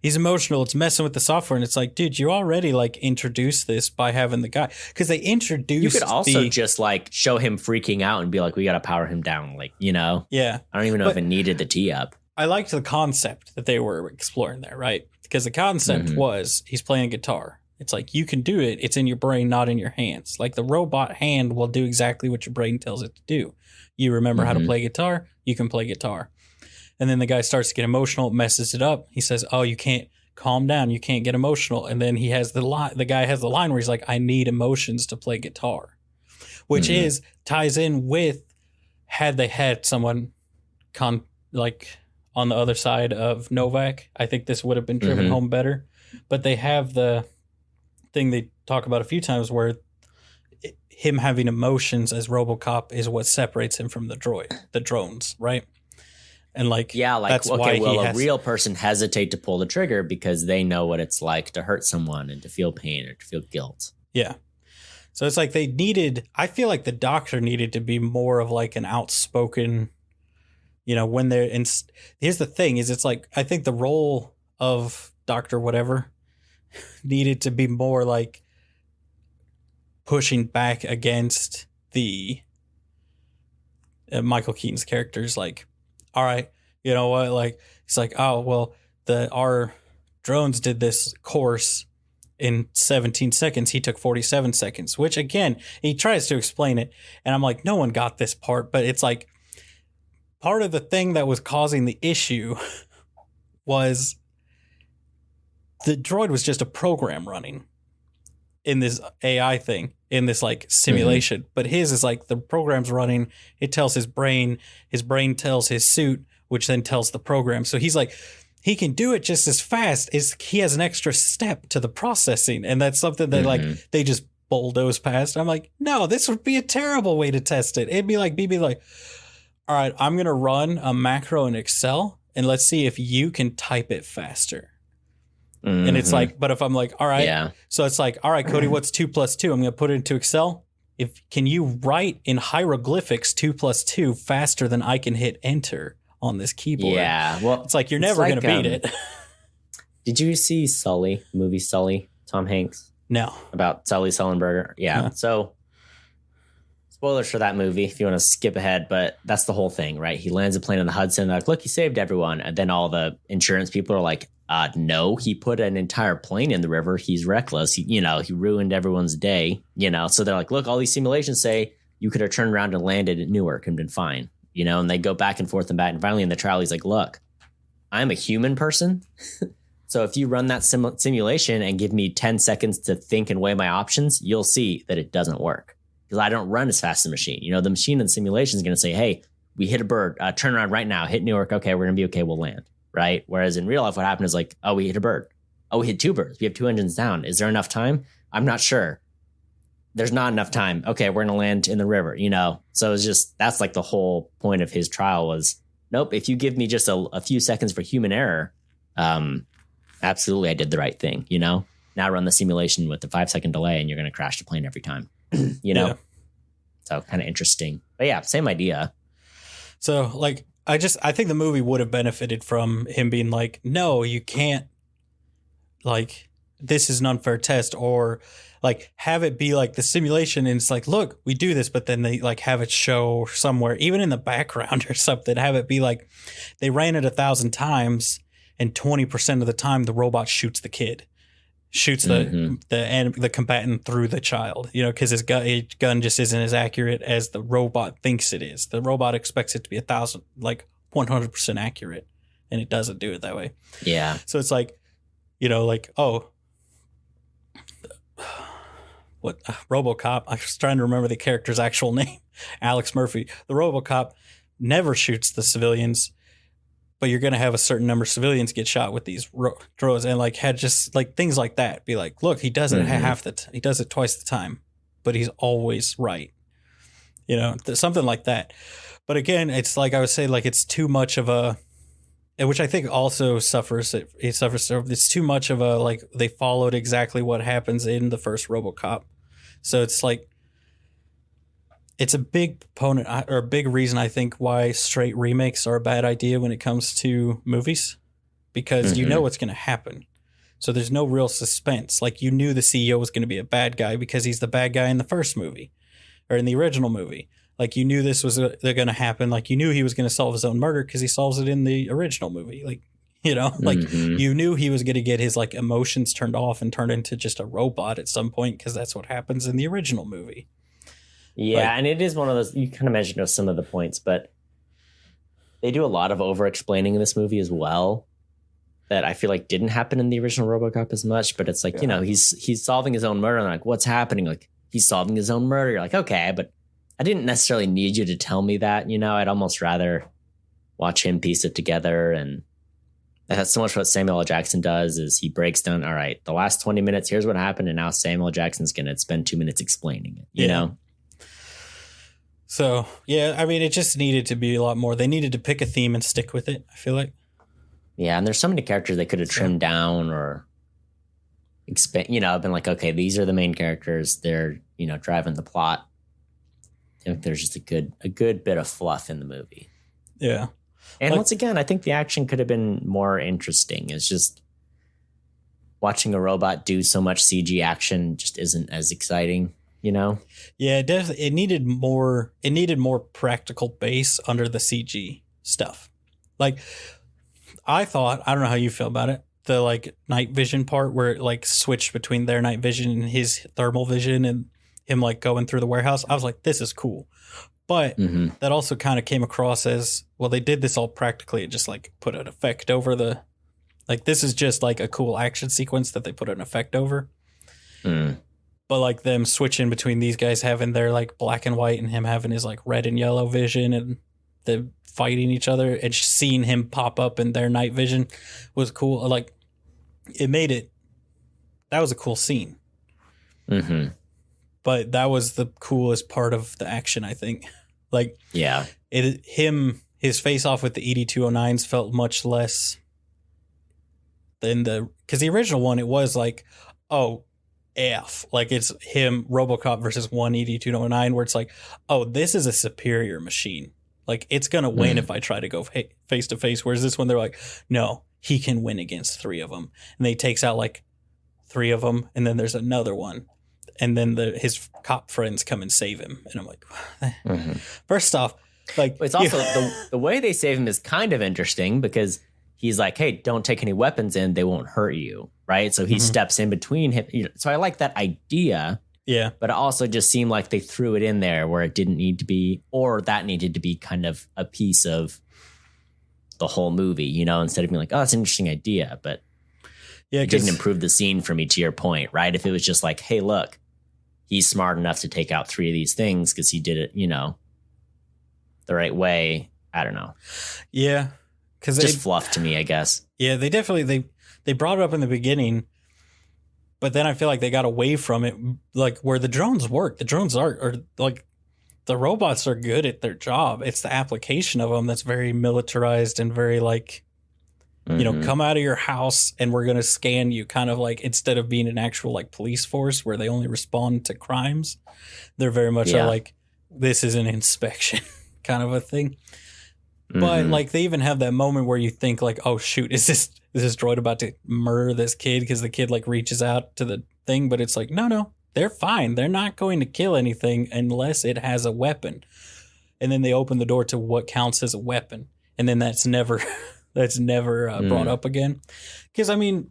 he's emotional. It's messing with the software. And it's like, dude, you already like introduced this by having the guy. Because they introduced. You could also just like show him freaking out and be like, we got to power him down. Like, Yeah. I don't even know if it needed the tee up. I liked the concept that they were exploring there, right? Because the concept was he's playing a guitar. It's like, you can do it. It's in your brain, not in your hands. Like the robot hand will do exactly what your brain tells it to do. You remember how to play guitar, you can play guitar. And then the guy starts to get emotional, messes it up. He says, oh, you can't calm down. You can't get emotional. And then he has the guy has the line where he's like, I need emotions to play guitar, which ties in with, had they had someone on the other side of Novak, I think this would have been driven home better. But they have the thing they talk about a few times where him having emotions as Robocop is what separates him from the drones, right? And that's why a real person hesitate to pull the trigger because they know what it's like to hurt someone and to feel pain or to feel guilt. Yeah. So it's like I feel like the doctor needed to be more of like an outspoken, when they're in. Here's the thing is, it's like, I think the role of Dr. Whatever needed to be more like pushing back against the Michael Keaton's characters. Like, all right, you know what? Like, it's like, oh, well, our drones did this course in 17 seconds. He took 47 seconds, which again, he tries to explain it. And I'm like, no one got this part, but it's like part of the thing that was causing the issue was the droid was just a program running in this AI thing, in this like simulation. But his is like the program's running. It tells his brain tells his suit, which then tells the program. So he's like, he can do it just as fast as he has an extra step to the processing. And that's something that like they just bulldoze past. I'm like, no, this would be a terrible way to test it. It'd be like, all right, I'm going to run a macro in Excel and let's see if you can type it faster. And it's like, but if I'm like, all right, so it's like, all right, Cody, what's 2 + 2? I'm going to put it into Excel. Can you write in hieroglyphics 2 + 2 faster than I can hit enter on this keyboard? Yeah. Well, it's like, you're never going to beat it. Did you see Sully, movie Sully, Tom Hanks? No. About Sully Sullenberger? Yeah. So, spoilers for that movie if you want to skip ahead, but that's the whole thing, right? He lands a plane in the Hudson, like, look, he saved everyone. And then all the insurance people are like, no, he put an entire plane in the river. He's reckless. He ruined everyone's day, So they're like, look, all these simulations say you could have turned around and landed at Newark and been fine, and they go back and forth and back. And finally in the trial, he's like, look, I'm a human person. So if you run that simulation and give me 10 seconds to think and weigh my options, you'll see that it doesn't work because I don't run as fast as the machine. The machine in the simulation is going to say, hey, we hit a bird, turn around right now, hit Newark. Okay, we're going to be okay. We'll land. Right. Whereas in real life, what happened is like, oh, we hit a bird. Oh, we hit 2 birds. We have 2 engines down. Is there enough time? I'm not sure. There's not enough time. Okay, we're going to land in the river, So it's just, that's like the whole point of his trial was, nope, if you give me just a few seconds for human error, absolutely, I did the right thing, Now run the simulation with the 5-second delay and you're going to crash the plane every time, Yeah. So kind of interesting. But yeah, same idea. So like, I think the movie would have benefited from him being like, no, you can't, like, this is an unfair test, or like have it be like the simulation and it's like, look, we do this, but then they like have it show somewhere, even in the background or something, have it be like they ran it 1,000 times and 20% of the time the robot shoots the kid, shoots the combatant through the child, because his gun just isn't as accurate as the robot thinks it is. The robot expects it to be 100% accurate, and it doesn't do it that way. Yeah. So it's like, Robocop. I was trying to remember the character's actual name, Alex Murphy. The Robocop never shoots the civilians, but you're going to have a certain number of civilians get shot with these drones, and like had just like things like that. Be like, look, he does it he does it twice the time, but he's always right. Something like that. But again, it's like I would say, like it's too much of a, which I think also suffers. It's too much of a, like they followed exactly what happens in the first RoboCop, so it's like. It's a big proponent or a big reason, I think, why straight remakes are a bad idea when it comes to movies, because you know what's going to happen. So there's no real suspense. Like you knew the CEO was going to be a bad guy because he's the bad guy in the first movie or in the original movie. Like you knew this was going to happen. Like you knew he was going to solve his own murder because he solves it in the original movie. Like, you knew he was going to get his like emotions turned off and turned into just a robot at some point because that's what happens in the original movie. Yeah, and it is one of those, you kind of mentioned some of the points, but they do a lot of over-explaining in this movie as well that I feel like didn't happen in the original RoboCop as much, but it's like, he's solving his own murder, and like, what's happening? Like, he's solving his own murder. You're like, okay, but I didn't necessarily need you to tell me that, I'd almost rather watch him piece it together, and that's so much what Samuel L. Jackson does is he breaks down, all right, the last 20 minutes, here's what happened, and now Samuel L. Jackson's going to spend 2 minutes explaining it, you know? So, yeah, I mean, it just needed to be a lot more. They needed to pick a theme and stick with it, I feel like. Yeah, and there's so many characters they could have trimmed down or expand, been like, okay, these are the main characters. They're, driving the plot. I think there's just a good bit of fluff in the movie. Yeah. And once again, I think the action could have been more interesting. It's just watching a robot do so much CG action just isn't as exciting. Yeah, definitely. It needed more practical base under the CG stuff. Like I thought, I don't know how you feel about it, the like night vision part where it like switched between their night vision and his thermal vision and him like going through the warehouse. I was like, this is cool. But that also kind of came across as, well, they did this all practically and just like put an effect over the, like this is just like a cool action sequence that they put an effect over. But like them switching between these guys having their like black and white and him having his like red and yellow vision and them fighting each other and just seeing him pop up in their night vision was cool. Like that was a cool scene. But that was the coolest part of the action, I think. Like, yeah, his face off with the ED-209s felt much less than because the original one, it was like, oh, F, like it's him, RoboCop versus one ED-209, where it's like, oh, this is a superior machine. Like it's gonna win if I try to go face to face. Whereas this one, they're like, no, he can win against 3 of them. And he takes out like 3 of them, and then there's another one. And then his cop friends come and save him. And I'm like, first off, like, it's also the way they save him is kind of interesting because he's like, hey, don't take any weapons in. They won't hurt you. Right. So he steps in between him. So I like that idea. Yeah. But it also just seemed like they threw it in there where it didn't need to be, or that needed to be kind of a piece of the whole movie, you know, instead of being like, oh, that's an interesting idea. But it didn't improve the scene for me, to your point, right? If it was just like, hey, look, he's smart enough to take out 3 of these things because he did it, you know, the right way. I don't know. Yeah. Because just fluff to me, I guess. Yeah, they definitely, they brought it up in the beginning, but then I feel like they got away from it, like where the drones work. The drones are like, the robots are good at their job. It's the application of them that's very militarized and very like, you know, come out of your house and we're going to scan you, kind of like, instead of being an actual like police force where they only respond to crimes, they're very much like, this is an inspection kind of a thing. But like they even have that moment where you think like, oh shoot, is this droid about to murder this kid because the kid like reaches out to the thing, but it's like, no, they're fine. They're not going to kill anything unless it has a weapon. And then they open the door to what counts as a weapon, and then that's never brought up again. Because I mean,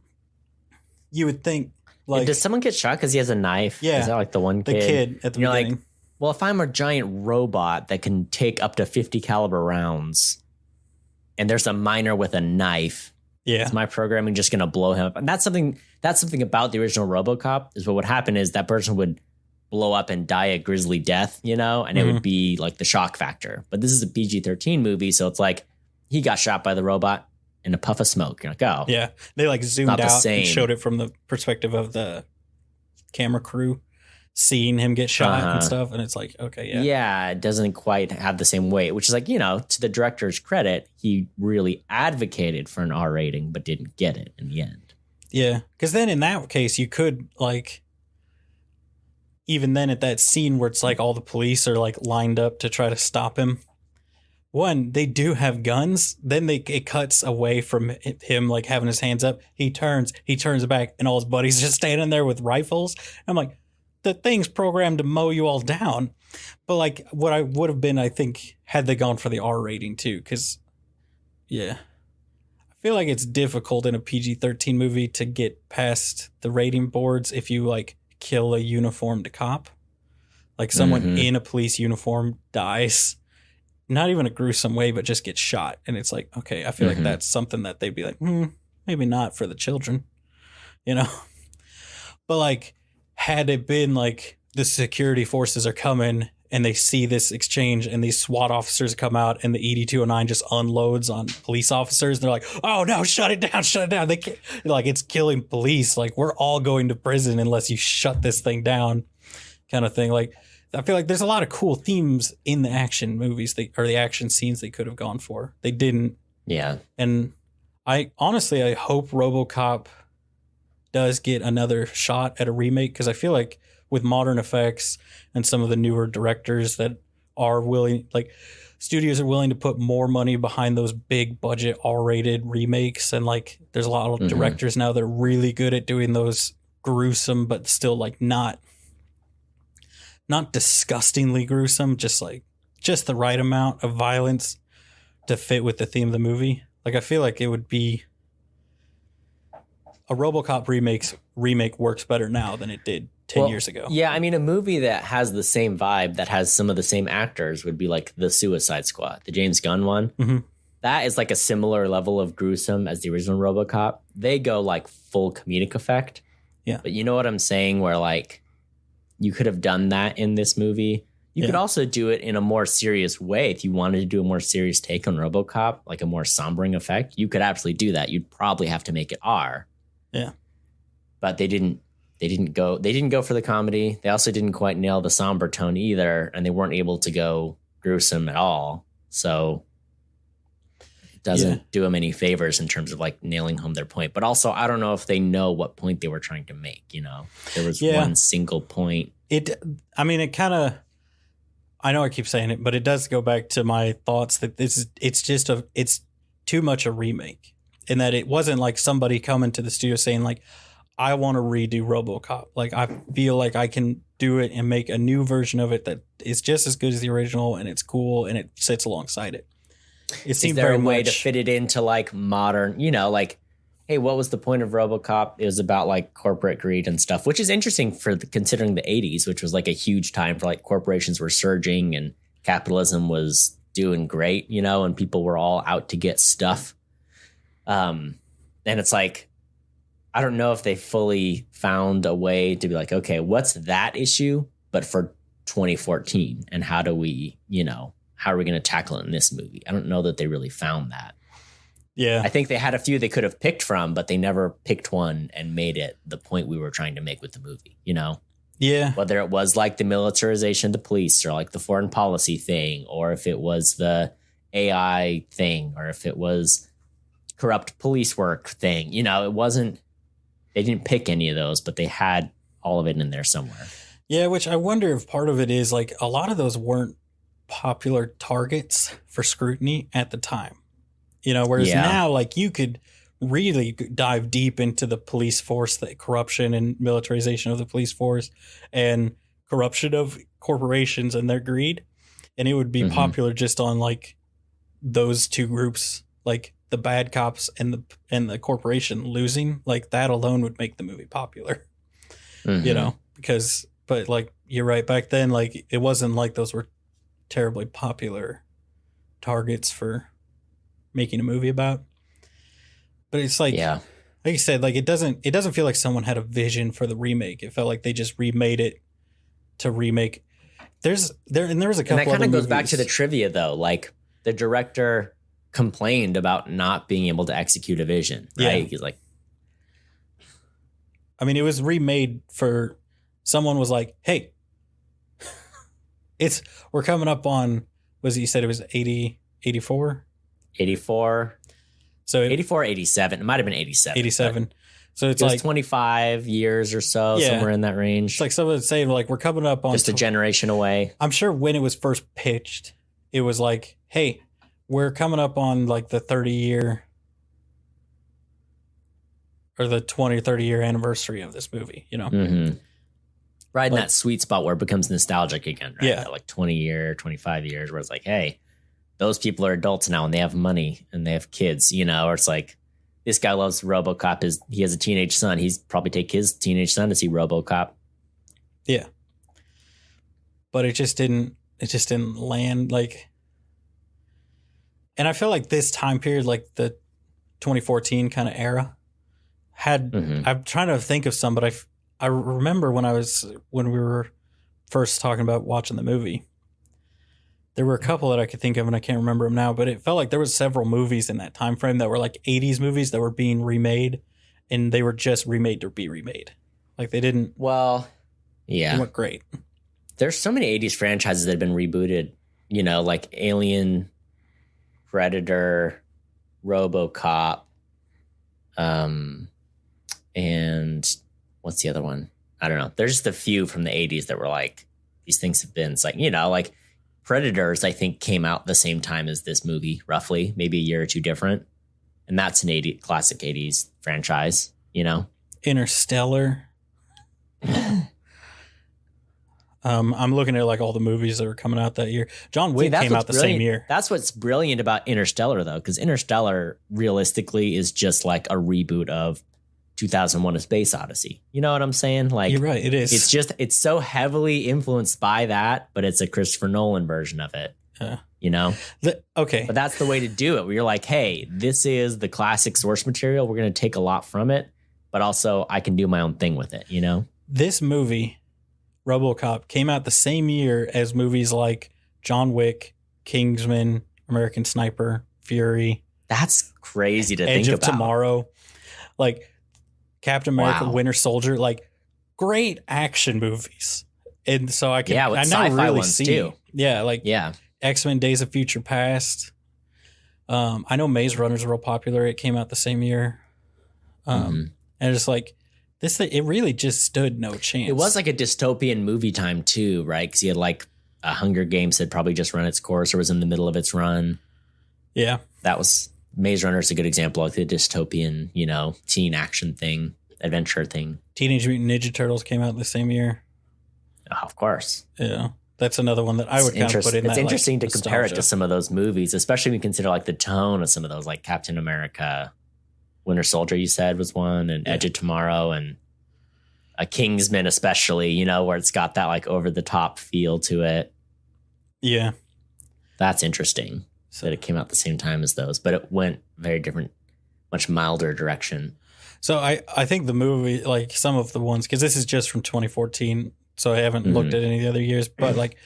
you would think like, does someone get shot because he has a knife? Yeah, is that like the one kid? The kid at the beginning. Like, well, if I'm a giant robot that can take up to 50 caliber rounds, and there's a miner with a knife, is my programming just going to blow him up? And that's something about the original RoboCop is what would happen is that person would blow up and die a grisly death, you know, and it would be like the shock factor. But this is a PG-13 movie, so it's like he got shot by the robot in a puff of smoke. You're like, oh. Yeah, they like zoomed out and showed it from the perspective of the camera crew, seeing him get shot and stuff, and it's like, okay, yeah, it doesn't quite have the same weight, which is like, you know, to the director's credit, he really advocated for an R rating but didn't get it in the end. Yeah, because then in that case you could like, even then at that scene where it's like all the police are like lined up to try to stop him, one, they do have guns, then it cuts away from him like having his hands up, he turns back, and all his buddies just standing there with rifles. I'm like, the thing's programmed to mow you all down. But like what I would have been, I think, had they gone for the R rating too, because I feel like it's difficult in a PG-13 movie to get past the rating boards if you like kill a uniformed cop. Like someone in a police uniform dies, not even a gruesome way, but just gets shot. And it's like, okay, I feel like that's something that they'd be like, maybe not for the children, you know? But like, had it been like the security forces are coming and they see this exchange and these SWAT officers come out and the ED-209 just unloads on police officers, they're like, oh no, shut it down. They can't, like, it's killing police. Like, we're all going to prison unless you shut this thing down, kind of thing. Like, I feel like there's a lot of cool themes in the action movies or the action scenes they could have gone for. They didn't. Yeah. And I hope RoboCop does get another shot at a remake, because I feel like with modern effects and some of the newer directors that are willing, like studios are willing to put more money behind those big budget R-rated remakes, and like there's a lot of directors now that are really good at doing those gruesome but still like not disgustingly gruesome, just the right amount of violence to fit with the theme of the movie. Like, I feel like it would be a RoboCop remake works better now than it did 10 years ago. Yeah, I mean, a movie that has the same vibe, that has some of the same actors, would be like The Suicide Squad, the James Gunn one. That is like a similar level of gruesome as the original RoboCop. They go like full comedic effect. Yeah. But you know what I'm saying? Where like you could have done that in this movie. You could also do it in a more serious way. If you wanted to do a more serious take on RoboCop, like a more sombering effect, you could absolutely do that. You'd probably have to make it R. Yeah. But they didn't go for the comedy. They also didn't quite nail the somber tone either, and they weren't able to go gruesome at all. So it doesn't do them any favors in terms of like nailing home their point. But also, I don't know if they know what point they were trying to make, you know. There was one single point. I know I keep saying it, but it does go back to my thoughts that it's too much a remake. in that it wasn't like somebody coming to the studio saying like, I want to redo RoboCop. Like, I feel like I can do it and make a new version of it that is just as good as the original, and it's cool, and it sits alongside it. It seemed Is there very a way much to fit it into like modern, like, hey, what was the point of RoboCop? It was about like corporate greed and stuff, which is interesting considering the 80s, which was like a huge time for like corporations were surging and capitalism was doing great, and people were all out to get stuff. And it's like, I don't know if they fully found a way to be like, okay, what's that issue, but for 2014, and how do we, how are we going to tackle it in this movie? I don't know that they really found that. Yeah. I think they had a few they could have picked from, but they never picked one and made it the point we were trying to make with the movie, Yeah. Whether it was like the militarization of the police or like the foreign policy thing, or if it was the AI thing, or if it was corrupt police work thing, it wasn't, they didn't pick any of those, but they had all of it in there somewhere. Yeah, which I wonder if part of it is like a lot of those weren't popular targets for scrutiny at the time. Whereas now, like, you could really dive deep into the police force, the corruption and militarization of the police force and corruption of corporations and their greed. And it would be popular just on like those two groups, like the bad cops and the corporation losing. Like, that alone would make the movie popular, but like, you're right. Back then, like, it wasn't like those were terribly popular targets for making a movie about. But it's like, like you said, like, it doesn't feel like someone had a vision for the remake. It felt like they just remade it to remake. There was a couple. And that kind of goes back to the trivia, though. Like, the director complained about not being able to execute a vision. Right? Yeah. He's like, I mean, it was remade for someone was like, hey, we're coming up on, you said it was 80, 84? 84. So 84, 87. It might have been 87. 87. So it's it like 25 years or so, somewhere in that range. It's like someone saying, like, we're coming up on just a generation away. I'm sure when it was first pitched, it was like, hey, we're coming up on like the 30-year or the 20 or 30-year anniversary of this movie, Right in like, that sweet spot where it becomes nostalgic again, right? Yeah. That like 25 years where it's like, hey, those people are adults now and they have money and they have kids, or it's like, this guy loves RoboCop. He has a teenage son. He's probably take his teenage son to see RoboCop. Yeah. But it just didn't land, like, and I feel like this time period, like the 2014 kind of era had, I'm trying to think of some, but I remember when we were first talking about watching the movie, there were a couple that I could think of and I can't remember them now, but it felt like there was several movies in that time frame that were like 80s movies that were being remade, and they were just remade to be remade. Like, they didn't. Well, yeah. They weren't great. There's so many 80s franchises that have been rebooted, like Alien, Predator, RoboCop, and what's the other one? I don't know. There's just a few from the 80s that were like, these things have been, it's like, like Predators, I think, came out the same time as this movie, roughly, maybe a year or two different. And that's an classic 80s franchise, Interstellar. I'm looking at like all the movies that were coming out that year. John Wick came out the same year. That's what's brilliant about Interstellar, though, because Interstellar realistically is just like a reboot of 2001: A Space Odyssey. You know what I'm saying? Like, you're right. It is. It's so heavily influenced by that, but it's a Christopher Nolan version of it. Okay. But that's the way to do it. Where you're like, hey, this is the classic source material. We're going to take a lot from it, but also I can do my own thing with it. This movie, RoboCop, came out the same year as movies like John Wick, Kingsman, American Sniper, Fury. That's crazy to Edge think of about. Tomorrow, like Captain America, Wow. Winter Soldier, like great action movies. And so I can, with I now sci-fi really ones see, too. Yeah, X-Men: Days of Future Past. I know Maze Runner's real popular. It came out the same year. And it's like this thing, it really just stood no chance. It was like a dystopian movie time too, right? Because you had like a Hunger Games had probably just run its course or was in the middle of its run. Yeah. That was Maze Runner is a good example, like the dystopian, teen action thing, adventure thing. Teenage Mutant Ninja Turtles came out the same year. Oh, of course. Yeah. That's another one that I would kind of put in that. It's interesting to nostalgia. compare it to some of those movies, especially when you consider like the tone of some of those, like Captain America, Winter Soldier, you said was one, and Edge of Tomorrow, and a Kingsman, especially, where it's got that like over the top feel to it. Yeah. That's interesting that it came out at the same time as those, but it went very different, much milder direction. So I think the movie, like some of the ones, because this is just from 2014, so I haven't looked at any of the other years, but like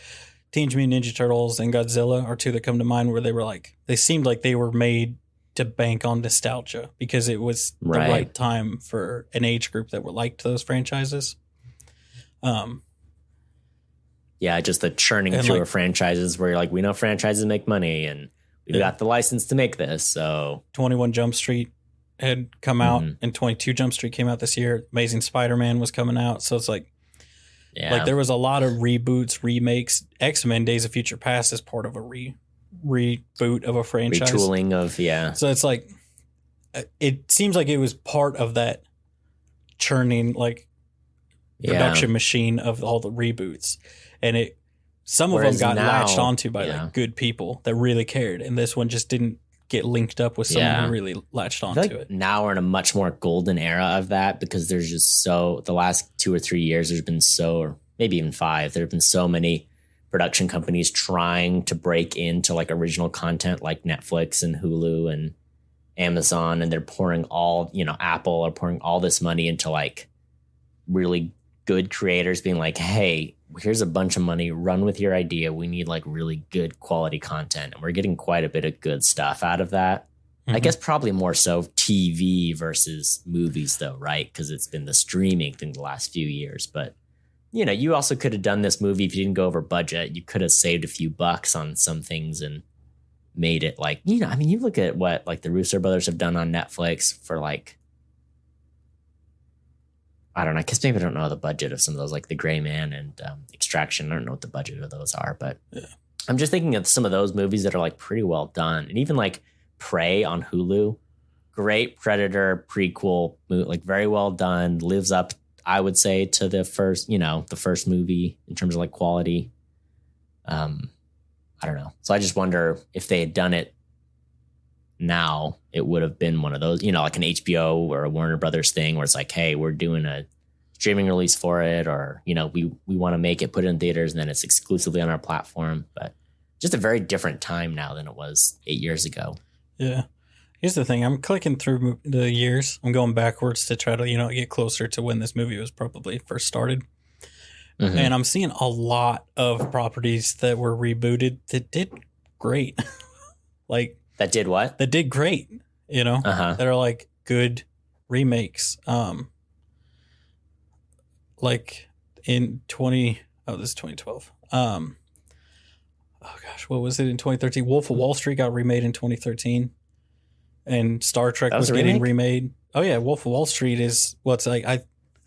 Teenage Mutant Ninja Turtles and Godzilla are two that come to mind where they were like, they seemed like they were made to bank on nostalgia because it was the right time for an age group that were liked those franchises. Yeah, just the churning through of franchises where you're like, we know franchises make money and we got the license to make this. So 21 Jump Street had come out and 22 Jump Street came out this year. Amazing Spider-Man was coming out. So it's like, like there was a lot of reboots, remakes. X-Men Days of Future Past is part of a reboot of a franchise. Retooling of, So it's like, it seems like it was part of that churning, like, production machine of all the reboots. And some of them got latched onto by like good people that really cared. And this one just didn't get linked up with someone who really latched onto it. Now we're in a much more golden era of that because there's just the last 2 or 3 years, there's been or maybe even 5, there have been so many production companies trying to break into like original content like Netflix and Hulu and Amazon. And they're pouring Apple are pouring all this money into like really good creators being like, hey, here's a bunch of money, run with your idea. We need like really good quality content. And we're getting quite a bit of good stuff out of that. I guess probably more so TV versus movies though, right? Because it's been the streaming thing the last few years. But, you also could have done this movie if you didn't go over budget. You could have saved a few bucks on some things and made it like, you look at what like the Russo brothers have done on Netflix for like, I don't know. I guess maybe I don't know the budget of some of those, like The Gray Man and Extraction. I don't know what the budget of those are, but I'm just thinking of some of those movies that are like pretty well done. And even like Prey on Hulu, great Predator prequel, like very well done, lives up, I would say, to the first movie in terms of like quality. I don't know. So I just wonder if they had done it now, it would have been one of those, like an HBO or a Warner Brothers thing where it's like, hey, we're doing a streaming release for it, or, we want to make it, put it in theaters, and then it's exclusively on our platform. But just a very different time now than it was 8 years ago. Yeah. Here's the thing. I'm clicking through the years. I'm going backwards to try to, get closer to when this movie was probably first started. And I'm seeing a lot of properties that were rebooted that did great. Like, that did what? That did great, that are like good remakes. Like in this is 2012. Oh gosh, what was it in 2013? Wolf of Wall Street got remade in 2013, and Star Trek was getting remade. Oh yeah, Wolf of Wall Street is what's like I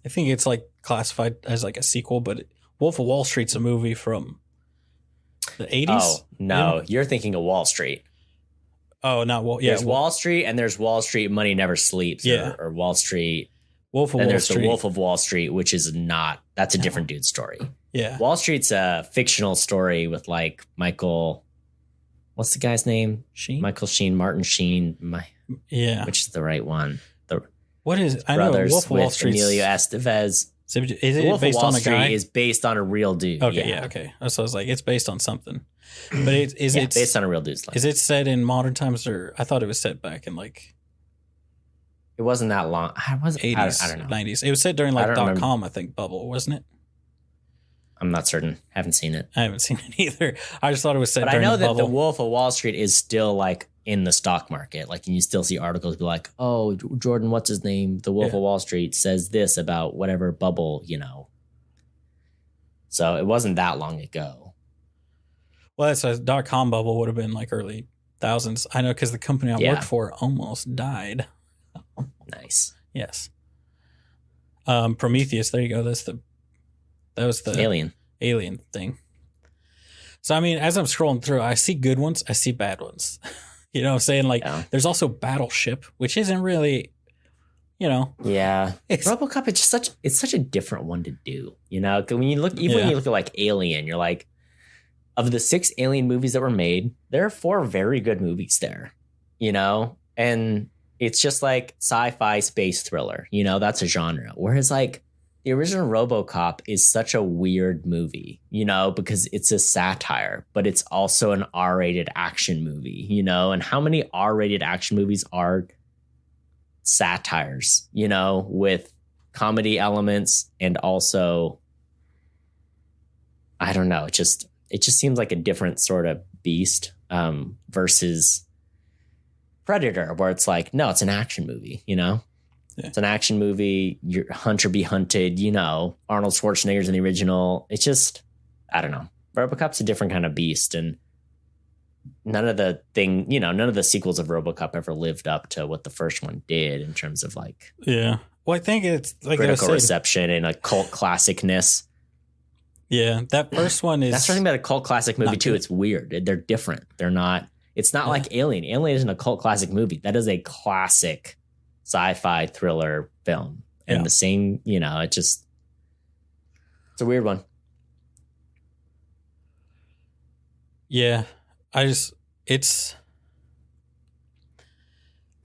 think it's like classified as like a sequel, but Wolf of Wall Street's a movie from the 80s. Oh no, you're thinking of Wall Street. Oh, not Wall. Yeah, there's Wall Street, and there's Wall Street. Money Never Sleeps. Or Wall Street. Wolf of Wall Street. And there's the Wolf of Wall Street, which is not. That's a different dude's story. Yeah, Wall Street's a fictional story with like Michael. What's the guy's name? Sheen. Michael Sheen, Martin Sheen. Which is the right one? What is? I know Wolf of Wall Street. Emilio Estevez. Is it based on a guy? Is based on a real dude. Okay, yeah, okay. So I was like, it's based on something. But it's based on a real dude's life. Is it set in modern times, or I thought it was set back in like it wasn't that long. I wasn't 80s, I don't know. 90s. It was set during like .com, I think, bubble, wasn't it? I'm not certain. Haven't seen it. I haven't seen it either. I just thought it was set during the bubble. But I know that the the Wolf of Wall Street is still like in the stock market. Like, and you still see articles be like, oh, Jordan, what's his name? The Wolf of Wall Street says this about whatever bubble, So it wasn't that long ago. Well, that's a .com bubble would have been like early thousands. I know because the company I worked for almost died. Nice. Yes. Prometheus. There you go. That was the alien thing. So I mean, as I'm scrolling through, I see good ones, I see bad ones. You know what I'm saying? Like, there's also Battleship, which isn't really, you know. Yeah. RoboCop, it's such a different one to do. You know, when you look, even when you look at like Alien, you're like, of the 6 Alien movies that were made, there are 4 very good movies there, you know? And it's just like sci-fi space thriller, you know, that's a genre. Whereas like the original RoboCop is such a weird movie, you know, because it's a satire, but it's also an R-rated action movie, you know? And how many R-rated action movies are satires, you know, with comedy elements and also, I don't know, it just seems like a different sort of beast versus Predator, where it's like, no, it's an action movie, you know? Yeah. It's an action movie. You're hunt or be hunted, you know. Arnold Schwarzenegger's in the original. It's just, I don't know. RoboCop's a different kind of beast, and none of the sequels of RoboCop ever lived up to what the first one did in terms of like, yeah. Well, I think it's like critical reception and like cult classicness. Yeah, that first one is. That's something about a cult classic movie too. Good. It's weird. They're different. They're not. It's not like Alien. Alien isn't a cult classic movie. That is a classic sci-fi thriller film, and the same. You know, it's a weird one. Yeah, it's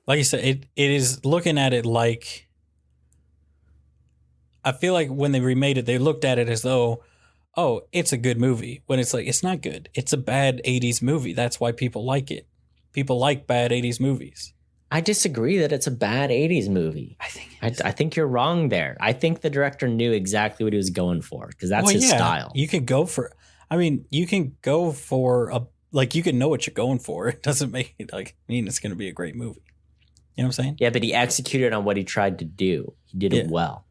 like you said. It is looking at it like. I feel like when they remade it, they looked at it as though, oh, it's a good movie. When it's like, it's not good. It's a bad 80s movie. That's why people like it. People like bad 80s movies. I disagree that it's a bad 80s movie. I think you're wrong there. I think the director knew exactly what he was going for, because that's his style. You can go for you can know what you're going for. It doesn't make it mean it's going to be a great movie. You know what I'm saying? Yeah, but he executed on what he tried to do. He did it well.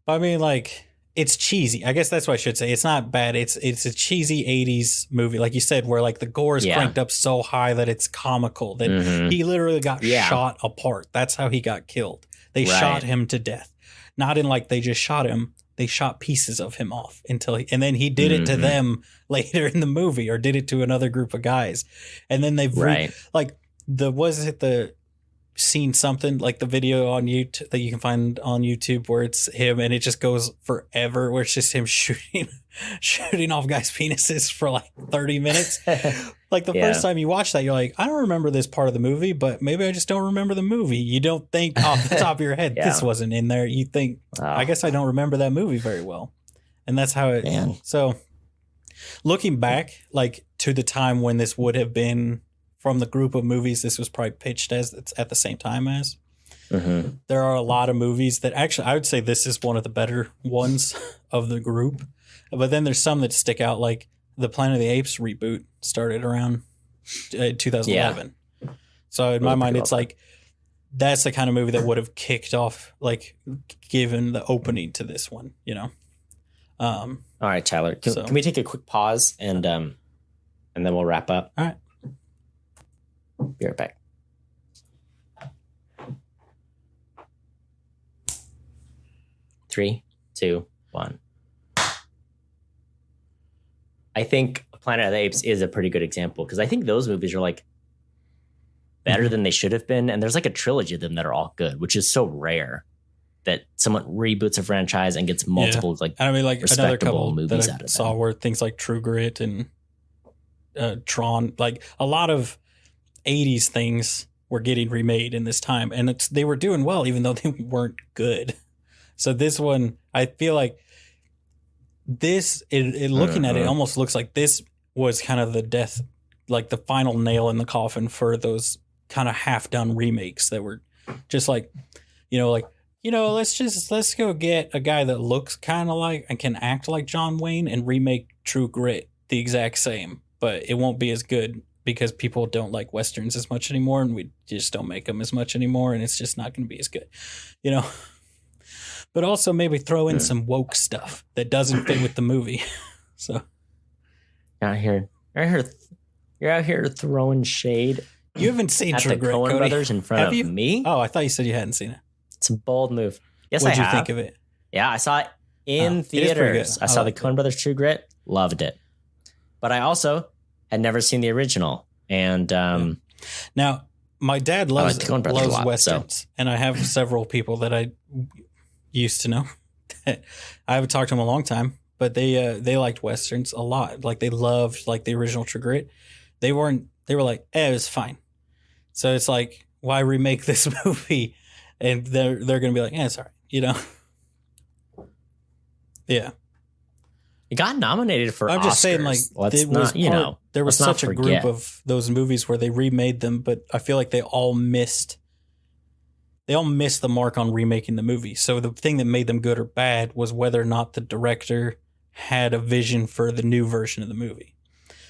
I mean, like, it's cheesy. I guess that's what I should say. It's not bad. It's a cheesy 80s movie, like you said, where like the gore is cranked up so high that it's comical. That he literally got shot apart. That's how he got killed. They shot him to death. Not in like they just shot him. They shot pieces of him off and then he did it to them later in the movie, or did it to another group of guys. And then they've seen something like the video on YouTube that you can find on YouTube where it's him and it just goes forever, where it's just him shooting off guys' penises for like 30 minutes. Like the first time you watch that, you're like, I don't remember this part of the movie, but maybe I just don't remember the movie. You don't think off the top of your head, this wasn't in there. You think, I guess I don't remember that movie very well. And that's how it, so looking back, like to the time when this would have been from the group of movies, this was probably pitched as it's at the same time as. There are a lot of movies that actually, I would say this is one of the better ones of the group. But then there's some that stick out, like the Planet of the Apes reboot started around 2011. So in my mind, it's like, that's the kind of movie that would have kicked off, like given the opening to this one, you know? All right, Tyler, can we take a quick pause and then we'll wrap up? All right. Be right back. Three, two, one. I think Planet of the Apes is a pretty good example, because I think those movies are like better than they should have been. And there's like a trilogy of them that are all good, which is so rare that someone reboots a franchise and gets multiple another couple movies that out of it. Saw were things like True Grit and Tron, like a lot of 80s things were getting remade in this time, and they were doing well even though they weren't good. So this one, I feel like this looking at it almost looks like this was kind of the death, like the final nail in the coffin for those kind of half done remakes that were just like, let's go get a guy that looks kind of like and can act like John Wayne and remake True Grit the exact same, but it won't be as good because people don't like Westerns as much anymore, and we just don't make them as much anymore, and it's just not going to be as good, you know? But also maybe throw in some woke stuff that doesn't fit with the movie. So you're out here throwing shade. You haven't seen at True Grit, Coen Brothers in front of me? Oh, I thought you said you hadn't seen it. It's a bold move. Yes, What'd I have. you think of it? Yeah, I saw it in theaters. I saw the Coen Brothers True Grit. Loved it. But I also had never seen the original. And now my dad loves the Coen Brothers a lot, Westerns, and I have several people that I used to know. I haven't talked to them a long time, but they liked Westerns a lot. Like they loved like the original True Grit. They were like, it was fine. So it's like, why remake this movie? And they're going to be like, it's all right, you know? Yeah. It got nominated for I'm Oscars. just saying, like, there was such a group of those movies where they remade them, but I feel like they all missed the mark on remaking the movie. So the thing that made them good or bad was whether or not the director had a vision for the new version of the movie.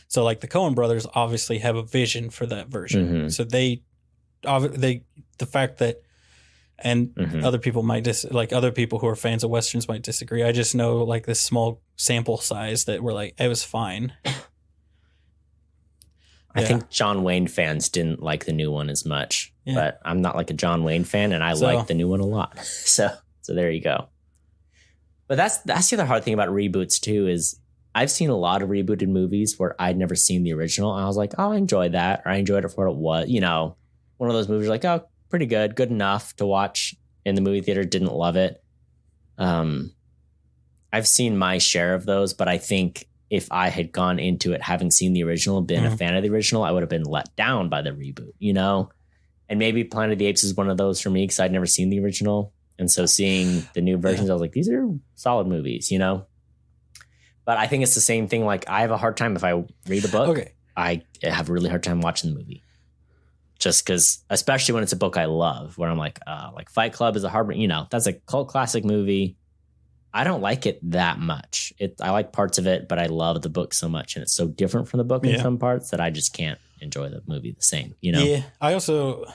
So like the Coen brothers obviously have a vision for that version. Mm-hmm. So the fact that, and other people might other people who are fans of Westerns might disagree. I just know like this small sample size that were like, it was fine. I think John Wayne fans didn't like the new one as much, but I'm not like a John Wayne fan, and I like the new one a lot. So there you go. But that's the other hard thing about reboots too, is I've seen a lot of rebooted movies where I'd never seen the original. And I was like, oh, I enjoyed that, or I enjoyed it for what it was. You know, one of those movies like, oh, pretty good enough to watch in the movie theater. Didn't love it. I've seen my share of those, but I think if I had gone into it having seen the original, been a fan of the original, I would have been let down by the reboot, you know? And maybe Planet of the Apes is one of those for me because I'd never seen the original. And so seeing the new versions, I was like, these are solid movies, you know? But I think it's the same thing. Like I have a hard time if I read a book, I have a really hard time watching the movie. Just because, especially when it's a book I love, where I'm like Fight Club is a hard, you know, that's a cult classic movie. I don't like it that much. I like parts of it, but I love the book so much, and it's so different from the book in some parts that I just can't enjoy the movie the same, you know? Yeah, I also,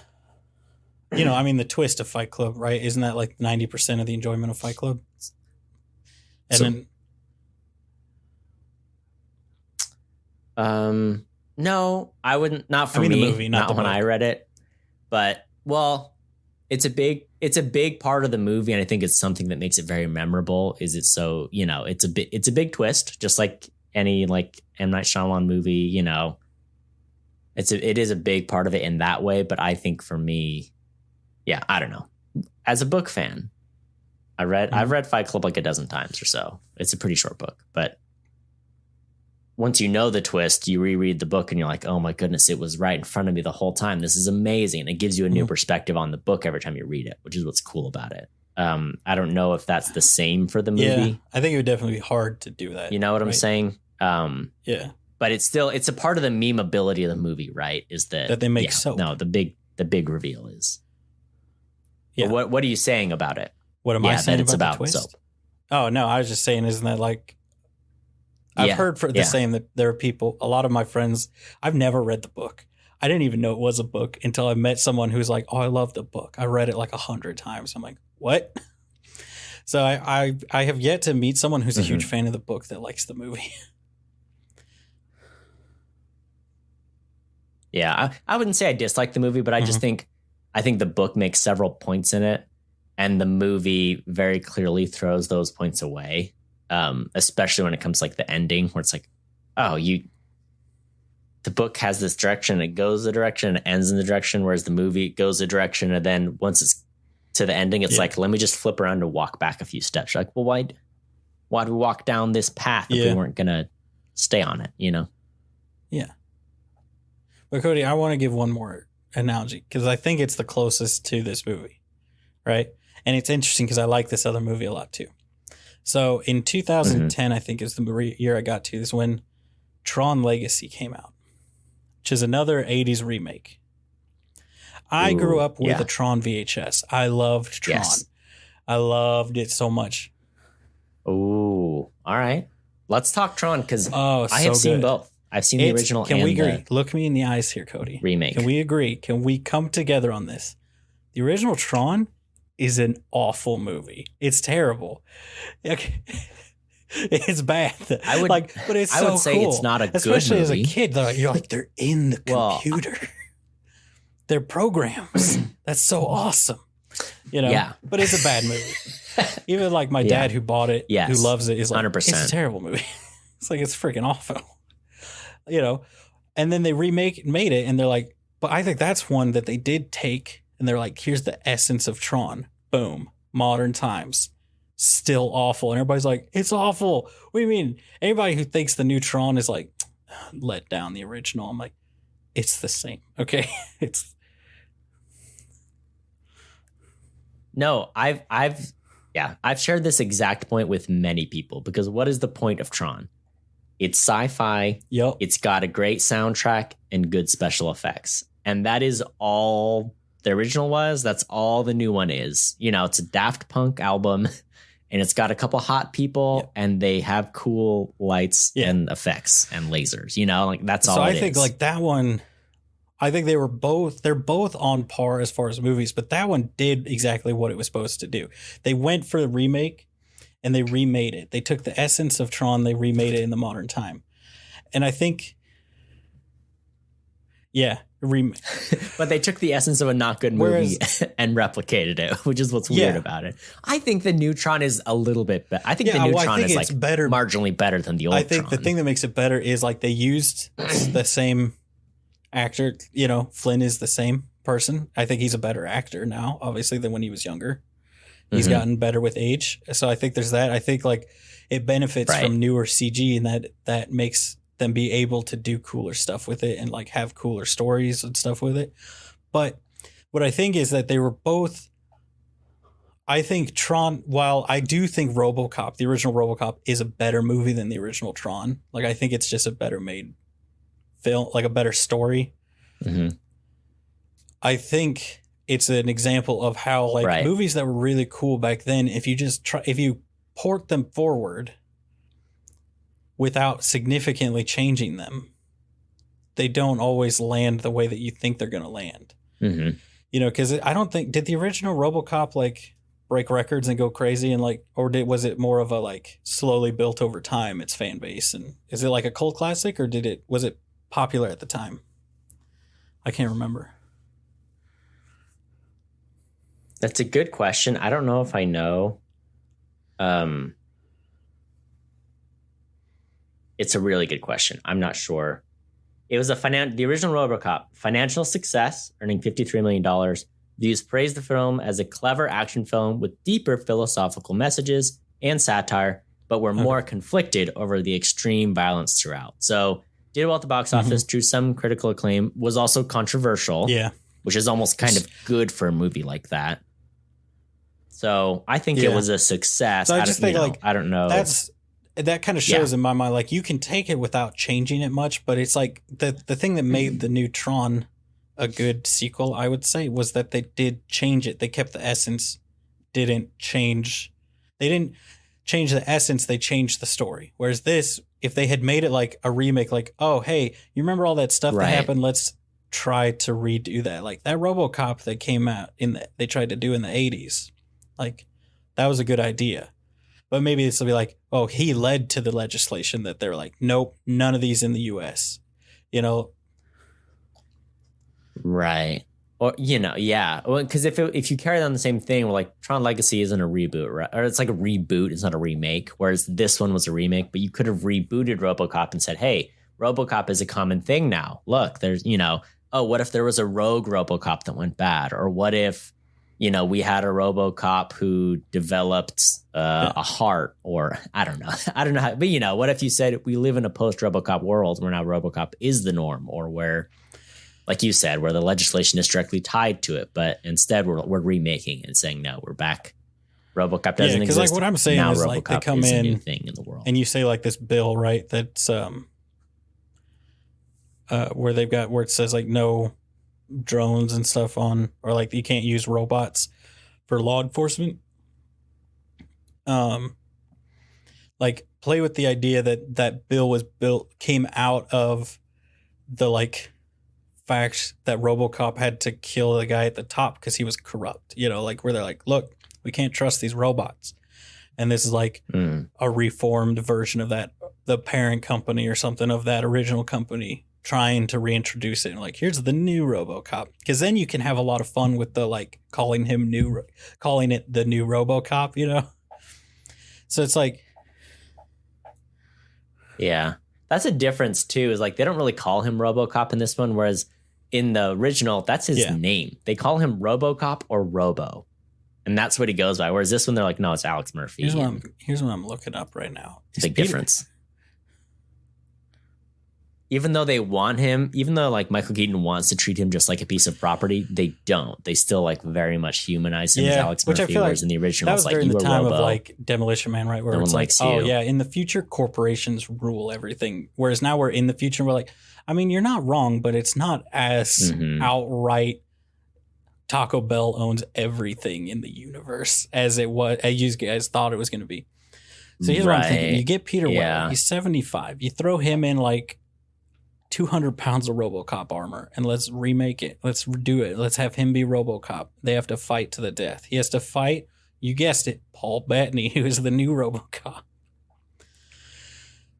you know, I mean, the twist of Fight Club, right? Isn't that like 90% of the enjoyment of Fight Club? And then... No, I wouldn't. Not for me. The movie, not when I read it. But it's a big part of the movie, and I think it's something that makes it very memorable. Is it so? You know, it's a big twist, just like any like M. Night Shyamalan movie. You know, it is a big part of it in that way. But I think for me, I don't know. As a book fan, I've read Fight Club like a dozen times or so. It's a pretty short book, but. Once you know the twist, you reread the book and you're like, oh my goodness, it was right in front of me the whole time. This is amazing. And it gives you a new perspective on the book every time you read it, which is what's cool about it. I don't know if that's the same for the movie. Yeah, I think it would definitely be hard to do that. You know what I'm saying? Yeah. But it's a part of the memeability of the movie, right? Is that they make soap. No, the big reveal is. Yeah. But what are you saying about it? What am I saying that it's about the twist? Soap? Oh no, I was just saying, isn't that like I've heard the same, that there are people, a lot of my friends, I've never read the book. I didn't even know it was a book until I met someone who's like, oh, I love the book. I read it like 100 times. I'm like, what? So I have yet to meet someone who's a huge fan of the book that likes the movie. Yeah, I wouldn't say I dislike the movie, but I just think the book makes several points in it, and the movie very clearly throws those points away. Especially when it comes to like the ending, where it's like, the book has this direction, it goes the direction, it ends in the direction, whereas the movie goes the direction, and then once it's to the ending, it's like, let me just flip around and walk back a few steps. You're like, well, why do we walk down this path if we weren't gonna stay on it, you know? Yeah. But Cody, I want to give one more analogy because I think it's the closest to this movie, right? And it's interesting because I like this other movie a lot too. So in 2010, I think is the year I got to, is when Tron Legacy came out, which is another 80s remake. I grew up with a Tron VHS. I loved Tron. Yes. I loved it so much. Oh, all right. Let's talk Tron because I have seen both. I've seen the original and we agree? Look me in the eyes here, Cody. Remake. Can we agree? Can we come together on this? The original Tron is an awful movie. It's terrible. It's bad. But it's so I would say cool. It's not a especially good movie. As a kid. You're like, they're in the computer. They're programs. That's so awesome. You know. Yeah. But it's a bad movie. Even like my dad who bought it, who loves it, is like, 100%. It's a terrible movie. It's like, it's freaking awful. You know. And then they made it, and they're like, but I think that's one that they did take, and they're like, here's the essence of Tron. Boom. Modern times. Still awful. And everybody's like, it's awful. What do you mean? Anybody who thinks the new Tron is like, let down the original. I'm like, it's the same. Okay. No, I've shared this exact point with many people, because what is the point of Tron? It's sci-fi. Yep. It's got a great soundtrack and good special effects. And that is all the original was. That's all the new one is. You know, it's a Daft Punk album, and it's got a couple hot people, yep. and they have cool lights and effects and lasers. You know, like that's all it is. So I think like that one, I think they're both on par as far as movies, but that one did exactly what it was supposed to do. They went for the remake, and they remade it. They took the essence of Tron, they remade it in the modern time. And I think, but they took the essence of a not good movie and replicated it, which is what's weird about it. I think the new Tron is a little bit better. I think the new Tron is like better, marginally better than the old Tron. I think the thing that makes it better is like they used the same actor. You know, Flynn is the same person. I think he's a better actor now, obviously, than when he was younger. He's gotten better with age. So I think there's that. I think like it benefits from newer CG, and that makes them be able to do cooler stuff with it and like have cooler stories and stuff with it. But what I think is that they were both, I think Tron, while I do think Robocop, the original Robocop, is a better movie than the original Tron. Like I think it's just a better made film, like a better story. I think it's an example of how like movies that were really cool back then, if you port them forward without significantly changing them, they don't always land the way that you think they're going to land. You know, because I don't think, did the original Robocop like break records and go crazy and like, or was it more of a like slowly built over time, its fan base? And is it like a cult classic, or was it popular at the time? I can't remember. That's a good question. I don't know if I know. It's a really good question. I'm not sure. It was the original Robocop, financial success, earning $53 million. Views praised the film as a clever action film with deeper philosophical messages and satire, but were more conflicted over the extreme violence throughout. So did well at the box office, drew some critical acclaim, was also controversial. Yeah. Which is almost kind of good for a movie like that. So I think it was a success. So I just think like, I don't know. That kind of shows in my mind, like you can take it without changing it much, but it's like the thing that made the new Tron a good sequel, I would say, was that they did change it. They kept the essence, didn't change. They didn't change the essence. They changed the story. Whereas this, if they had made it like a remake, like, oh, hey, you remember all that stuff that happened? Let's try to redo that. Like that RoboCop that came out they tried to do in the 80s. Like that was a good idea. But maybe this will be like, oh, he led to the legislation that they're like, nope, none of these in the U.S. You know? Right. Or, you know, yeah. Because if you carry on the same thing, like Tron Legacy isn't a reboot, right? Or it's like a reboot. It's not a remake. Whereas this one was a remake. But you could have rebooted RoboCop and said, hey, RoboCop is a common thing now. Look, there's, you know, oh, what if there was a rogue RoboCop that went bad? Or what if, you know, we had a RoboCop who developed a heart, or I don't know how, but you know, what if you said we live in a post RoboCop world where now RoboCop is the norm, or where, like you said, where the legislation is directly tied to it, but instead we're remaking it and saying, no, we're back. RoboCop doesn't exist. Like what I'm saying now is RoboCop like they come is in a new thing in the world. And you say like this bill, right? That's where it says like no drones and stuff on, or like you can't use robots for law enforcement. Like play with the idea that bill came out of the like fact that RoboCop had to kill the guy at the top because he was corrupt, you know, like where they're like, look, we can't trust these robots. And this is like a reformed version of that, the parent company or something of that original company trying to reintroduce it. And like, here's the new RoboCop. Because then you can have a lot of fun with the like calling it the new RoboCop, you know? So it's like, yeah. That's a difference too. Is like they don't really call him RoboCop in this one, whereas in the original, that's his name. They call him RoboCop or Robo, and that's what he goes by. Whereas this one, they're like, no, it's Alex Murphy. Here's what I'm looking up right now. Big difference. Even though they want him, even though like Michael Keaton wants to treat him just like a piece of property, they don't. They still like very much humanize him as Alex Murphy. Which I feel like in the original, that was during the time of like Demolition Man, right? Where it's like, oh yeah, in the future, corporations rule everything. Whereas now we're in the future, and we're like, I mean, you're not wrong, but it's not as outright. Taco Bell owns everything in the universe as it was, as you guys thought it was going to be. So here's what I'm thinking: you get Peter Weller, he's 75. You throw him in like 200 pounds of RoboCop armor and let's remake it. Let's do it. Let's have him be RoboCop. They have to fight to the death. He has to fight, you guessed it, Paul Bettany, who is the new RoboCop.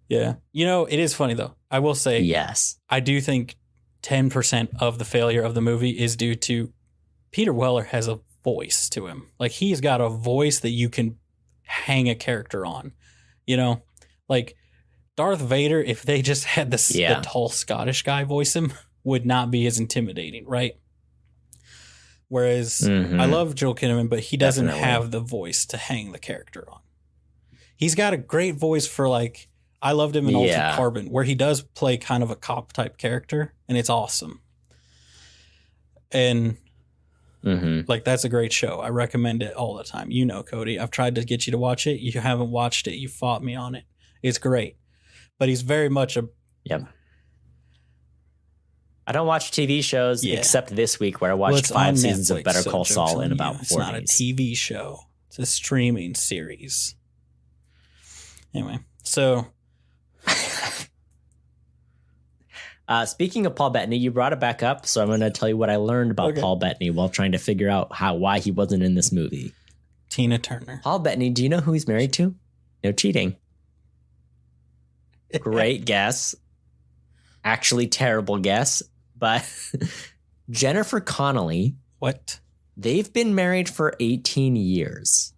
Yeah. You know, it is funny though. I will say, yes, I do think 10% of the failure of the movie is due to Peter Weller has a voice to him. Like he's got a voice that you can hang a character on, you know, like Darth Vader, if they just had the tall Scottish guy voice him, would not be as intimidating, right? Whereas I love Joel Kinnaman, but he doesn't have the voice to hang the character on. He's got a great voice for like, I loved him in Altered Carbon, where he does play kind of a cop type character, and it's awesome. And like, that's a great show. I recommend it all the time. You know, Cody, I've tried to get you to watch it. You haven't watched it. You fought me on it. It's great. But he's very much a... Yep. I don't watch TV shows except this week where I watched 5 seasons of Better Call Saul in about 4 days. It's not a TV show. It's a streaming series. Anyway, so... speaking of Paul Bettany, you brought it back up, so I'm going to tell you what I learned about Paul Bettany while trying to figure out why he wasn't in this movie. Tina Turner. Paul Bettany, do you know who he's married to? No cheating. Great guess. Actually, terrible guess. But Jennifer Connelly. What? They've been married for 18 years.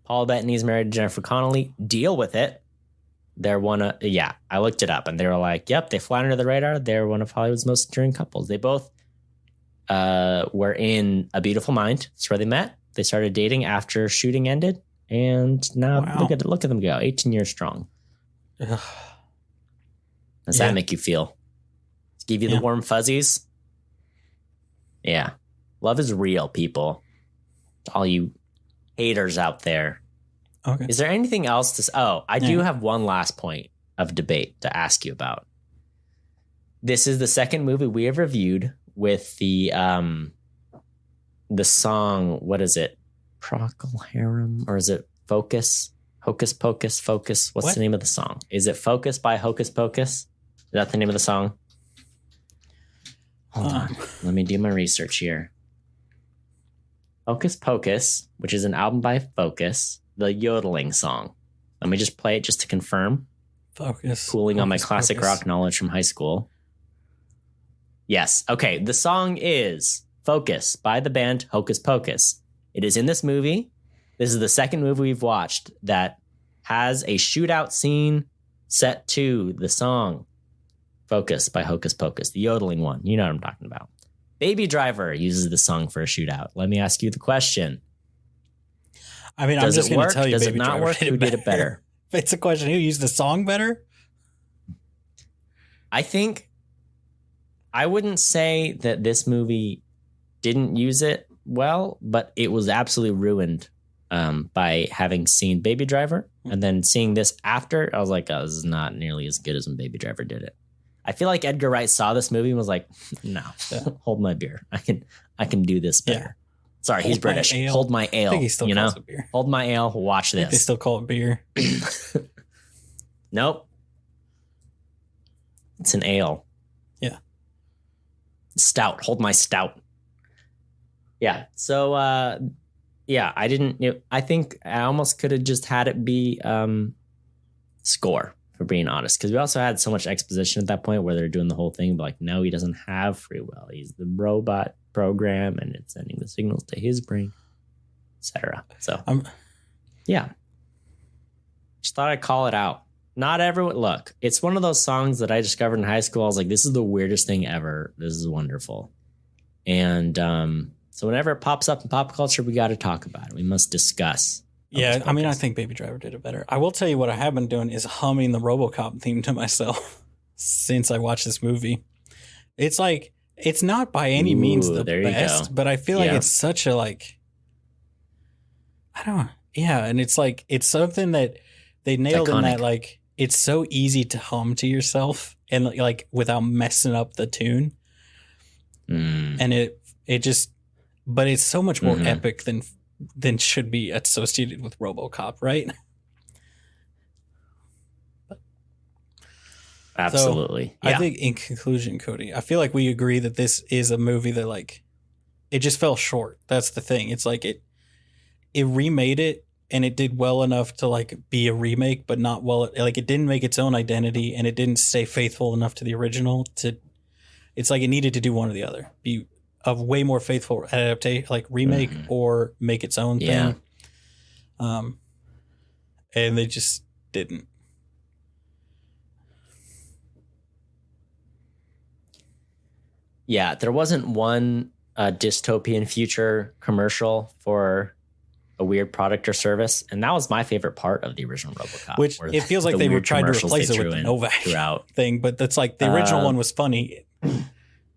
Paul Bettany's married to Jennifer Connelly. Deal with it. They're one of, I looked it up and they were like, yep, they fly under the radar. They're one of Hollywood's most enduring couples. They both were in A Beautiful Mind. That's where they met. They started dating after shooting ended. And now look at them go. 18 years strong. Ugh. Does that make you feel? Give you the warm fuzzies? Yeah. Love is real, people. All you haters out there. Okay. Is there anything else to... I do have one last point of debate to ask you about. This is the second movie we have reviewed with the song, what is it? Procol Harum? Or is it Focus? Hocus Pocus, Focus. What's the name of the song? Is it Focus by Hocus Pocus? Is that the name of the song? Hold on. Let me do my research here. Hocus Pocus, which is an album by Focus, the yodeling song. Let me just play it just to confirm. Focus. Pooling on my classic rock knowledge from high school. Yes. Okay. The song is Focus by the band Hocus Pocus. It is in this movie. This is the second movie we've watched that has a shootout scene set to the song Focus by Hocus Pocus, the yodeling one. You know what I'm talking about. Baby Driver uses the song for a shootout. Let me ask you the question. I mean, I'm just going to tell you, does it not work? Who did it better? It's a question. Who used the song better? I think I wouldn't say that this movie didn't use it well, but it was absolutely ruined by having seen Baby Driver and then seeing this after. I was like, oh, this is not nearly as good as when Baby Driver did it. I feel like Edgar Wright saw this movie and was like, no, hold my beer. I can do this better. Yeah. Sorry, he's British. Hold my ale. I think he still calls it beer. Hold my ale. Watch this. I think they still call it beer. Nope. It's an ale. Yeah. Stout. Hold my stout. Yeah. So, I didn't. I think I almost could have just had it be score, for being honest, because we also had so much exposition at that point where they're doing the whole thing, but like, no, he doesn't have free will. He's the robot program, and it's sending the signals to his brain, etc. So, just thought I'd call it out. not everyone. Look, it's one of those songs that I discovered in high school. I was like, this is the weirdest thing ever. This is wonderful. And so whenever it pops up in pop culture, we got to talk about it. We must discuss. Yeah, I mean, I think Baby Driver did it better. I will tell you what I have been doing is humming the Robocop theme to myself since I watched this movie. It's like, it's not by any means the best, but I feel like it's such a like, I don't know. Yeah, and it's like, it's something that they nailed in that, like, it's so easy to hum to yourself and like without messing up the tune. And it just, but it's so much more epic than should be associated with RoboCop, right? Absolutely. So, I think in conclusion, Cody, I feel like we agree that this is a movie that like, it just fell short. That's the thing. It's like it remade it and it did well enough to like be a remake, but not well. Like it didn't make its own identity and it didn't stay faithful enough to the original it's like it needed to do one or the other. Be a way more faithful adaptation, like remake or make its own thing. And they just didn't. Yeah, there wasn't one dystopian future commercial for a weird product or service, and that was my favorite part of the original RoboCop. Which it feels like they were trying to replace it with the Novak thing, but that's like the original one was funny.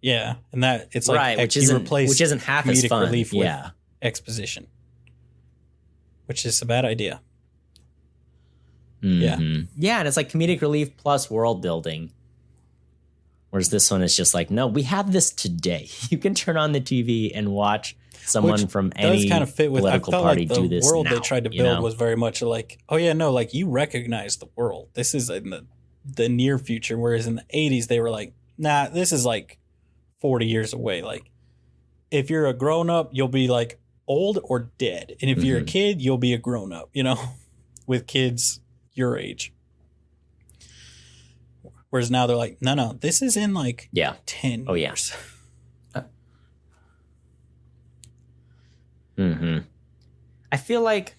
Yeah, and that it's like right, which isn't half as fun. Relief with exposition, which is a bad idea. Yeah, and it's like comedic relief plus world building. Whereas this one is just like, no, we have this today. You can turn on the TV and watch someone from any kind of fit with, political party like do this now. The world they tried to build was very much like, oh yeah, no, like you recognize the world. This is in the near future. Whereas in the 80s, they were like, nah, this is like 40 years away. Like if you're a grown up, you'll be like old or dead. And if you're a kid, you'll be a grown up, with kids your age. Whereas now they're like, no, this is in like 10 years. I feel like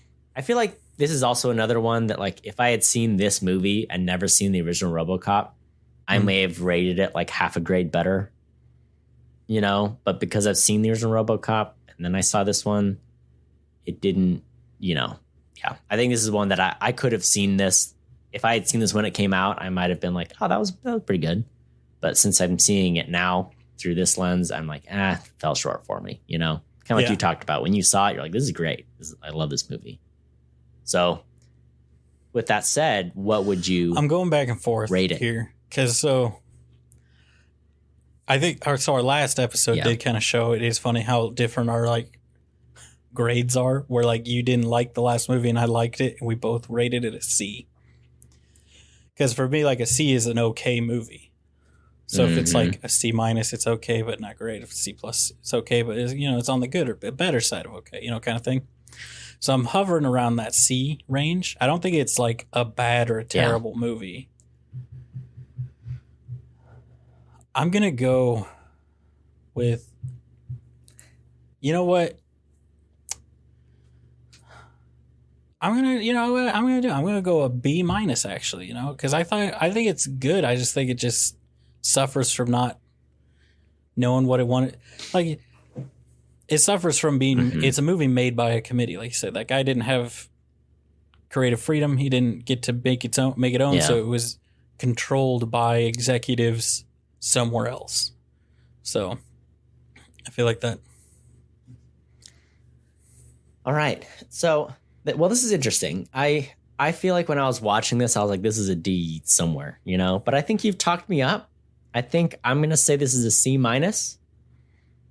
this is also another one that like if I had seen this movie and never seen the original RoboCop, I may have rated it like half a grade better. But because I've seen the original RoboCop and then I saw this one, it didn't, I think this is one that I could have seen this. If I had seen this when it came out, I might have been like, oh, that was pretty good. But since I'm seeing it now through this lens, I'm like, fell short for me, Kind of like you talked about. When you saw it, you're like, this is great. I love this movie. So with that said, what would you I'm going back and forth rate it here. Because I think our last episode did kind of show it is funny how different our like grades are, where like you didn't like the last movie and I liked it. And we both rated it a C. Because for me, like a C is an okay movie. So if it's like a C minus, it's okay, but not great. If it's C plus, it's okay, but it's, it's on the good or better side of okay, kind of thing. So I'm hovering around that C range. I don't think it's like a bad or a terrible movie. I'm going to go with, you know what? I'm gonna go a B minus actually, because I think it's good. I just think it just suffers from not knowing what it wanted. Like it suffers from being. It's a movie made by a committee, like you said. That guy didn't have creative freedom. He didn't get to make it own. Yeah. So it was controlled by executives somewhere else. So I feel like that. All right, so. Well, this is interesting. I feel like when I was watching this, I was like, this is a D somewhere, But I think you've talked me up. I think I'm going to say this is a C minus.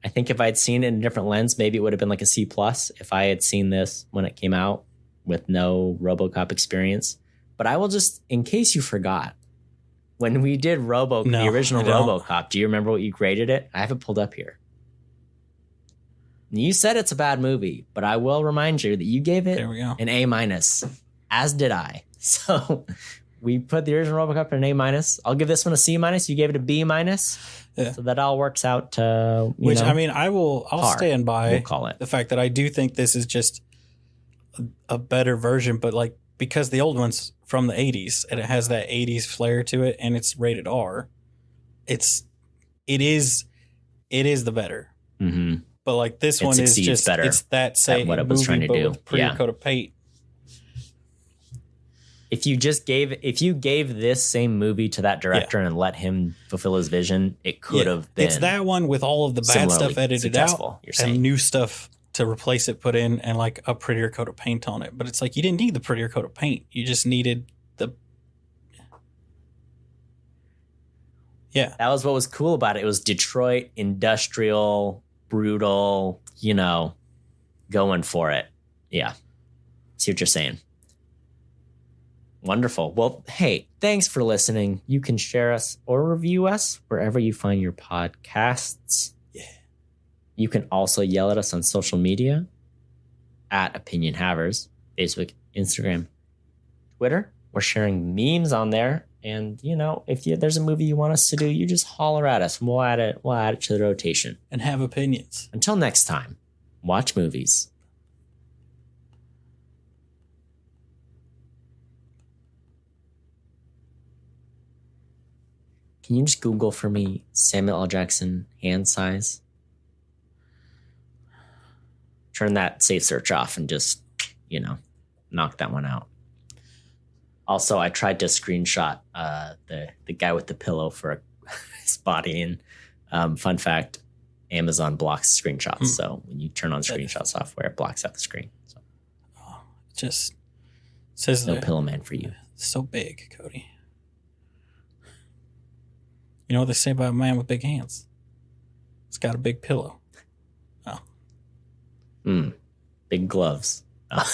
I think if I had seen it in a different lens, maybe it would have been like a C plus if I had seen this when it came out with no RoboCop experience. But I will just, in case you forgot, when we did the original RoboCop, do you remember what you graded it? I have it pulled up here. You said it's a bad movie, but I will remind you that you gave it an A minus, as did I. So we put the original RoboCop an A minus. I'll give this one a C minus. You gave it a B minus. Yeah. So that all works out to I'll stand by we'll call it. The fact that I do think this is just a better version, but like because the old one's from the 80s and it has that 80s flair to it and it's rated R. It is the better. Mm-hmm. But like this one is just better it's that same what it was trying to do. With prettier coat of paint. If you gave this same movie to that director and let him fulfill his vision, it could have been. It's that one with all of the bad stuff edited out and new stuff to replace it, put in, and like a prettier coat of paint on it. But it's like you didn't need the prettier coat of paint. You just needed the. Yeah. That was what was cool about it. It was Detroit, industrial, brutal, going for it. Yeah. See what you're saying. Wonderful. Well, hey, thanks for listening. You can share us or review us wherever you find your podcasts. Yeah. You can also yell at us on social media at Opinion Havers, Facebook, Instagram, Twitter. We're sharing memes on there. And, if there's a movie you want us to do, you just holler at us. We'll add it to the rotation. And have opinions. Until next time, watch movies. Can you just Google for me Samuel L. Jackson hand size? Turn that safe search off and just, knock that one out. Also, I tried to screenshot the guy with the pillow for his body. And fun fact, Amazon blocks screenshots. So when you turn on screenshot software, it blocks out the screen. So. Oh, it just says no pillow man for you. It's so big, Cody. You know what they say about a man with big hands? It's got a big pillow. Oh. Big gloves. Oh.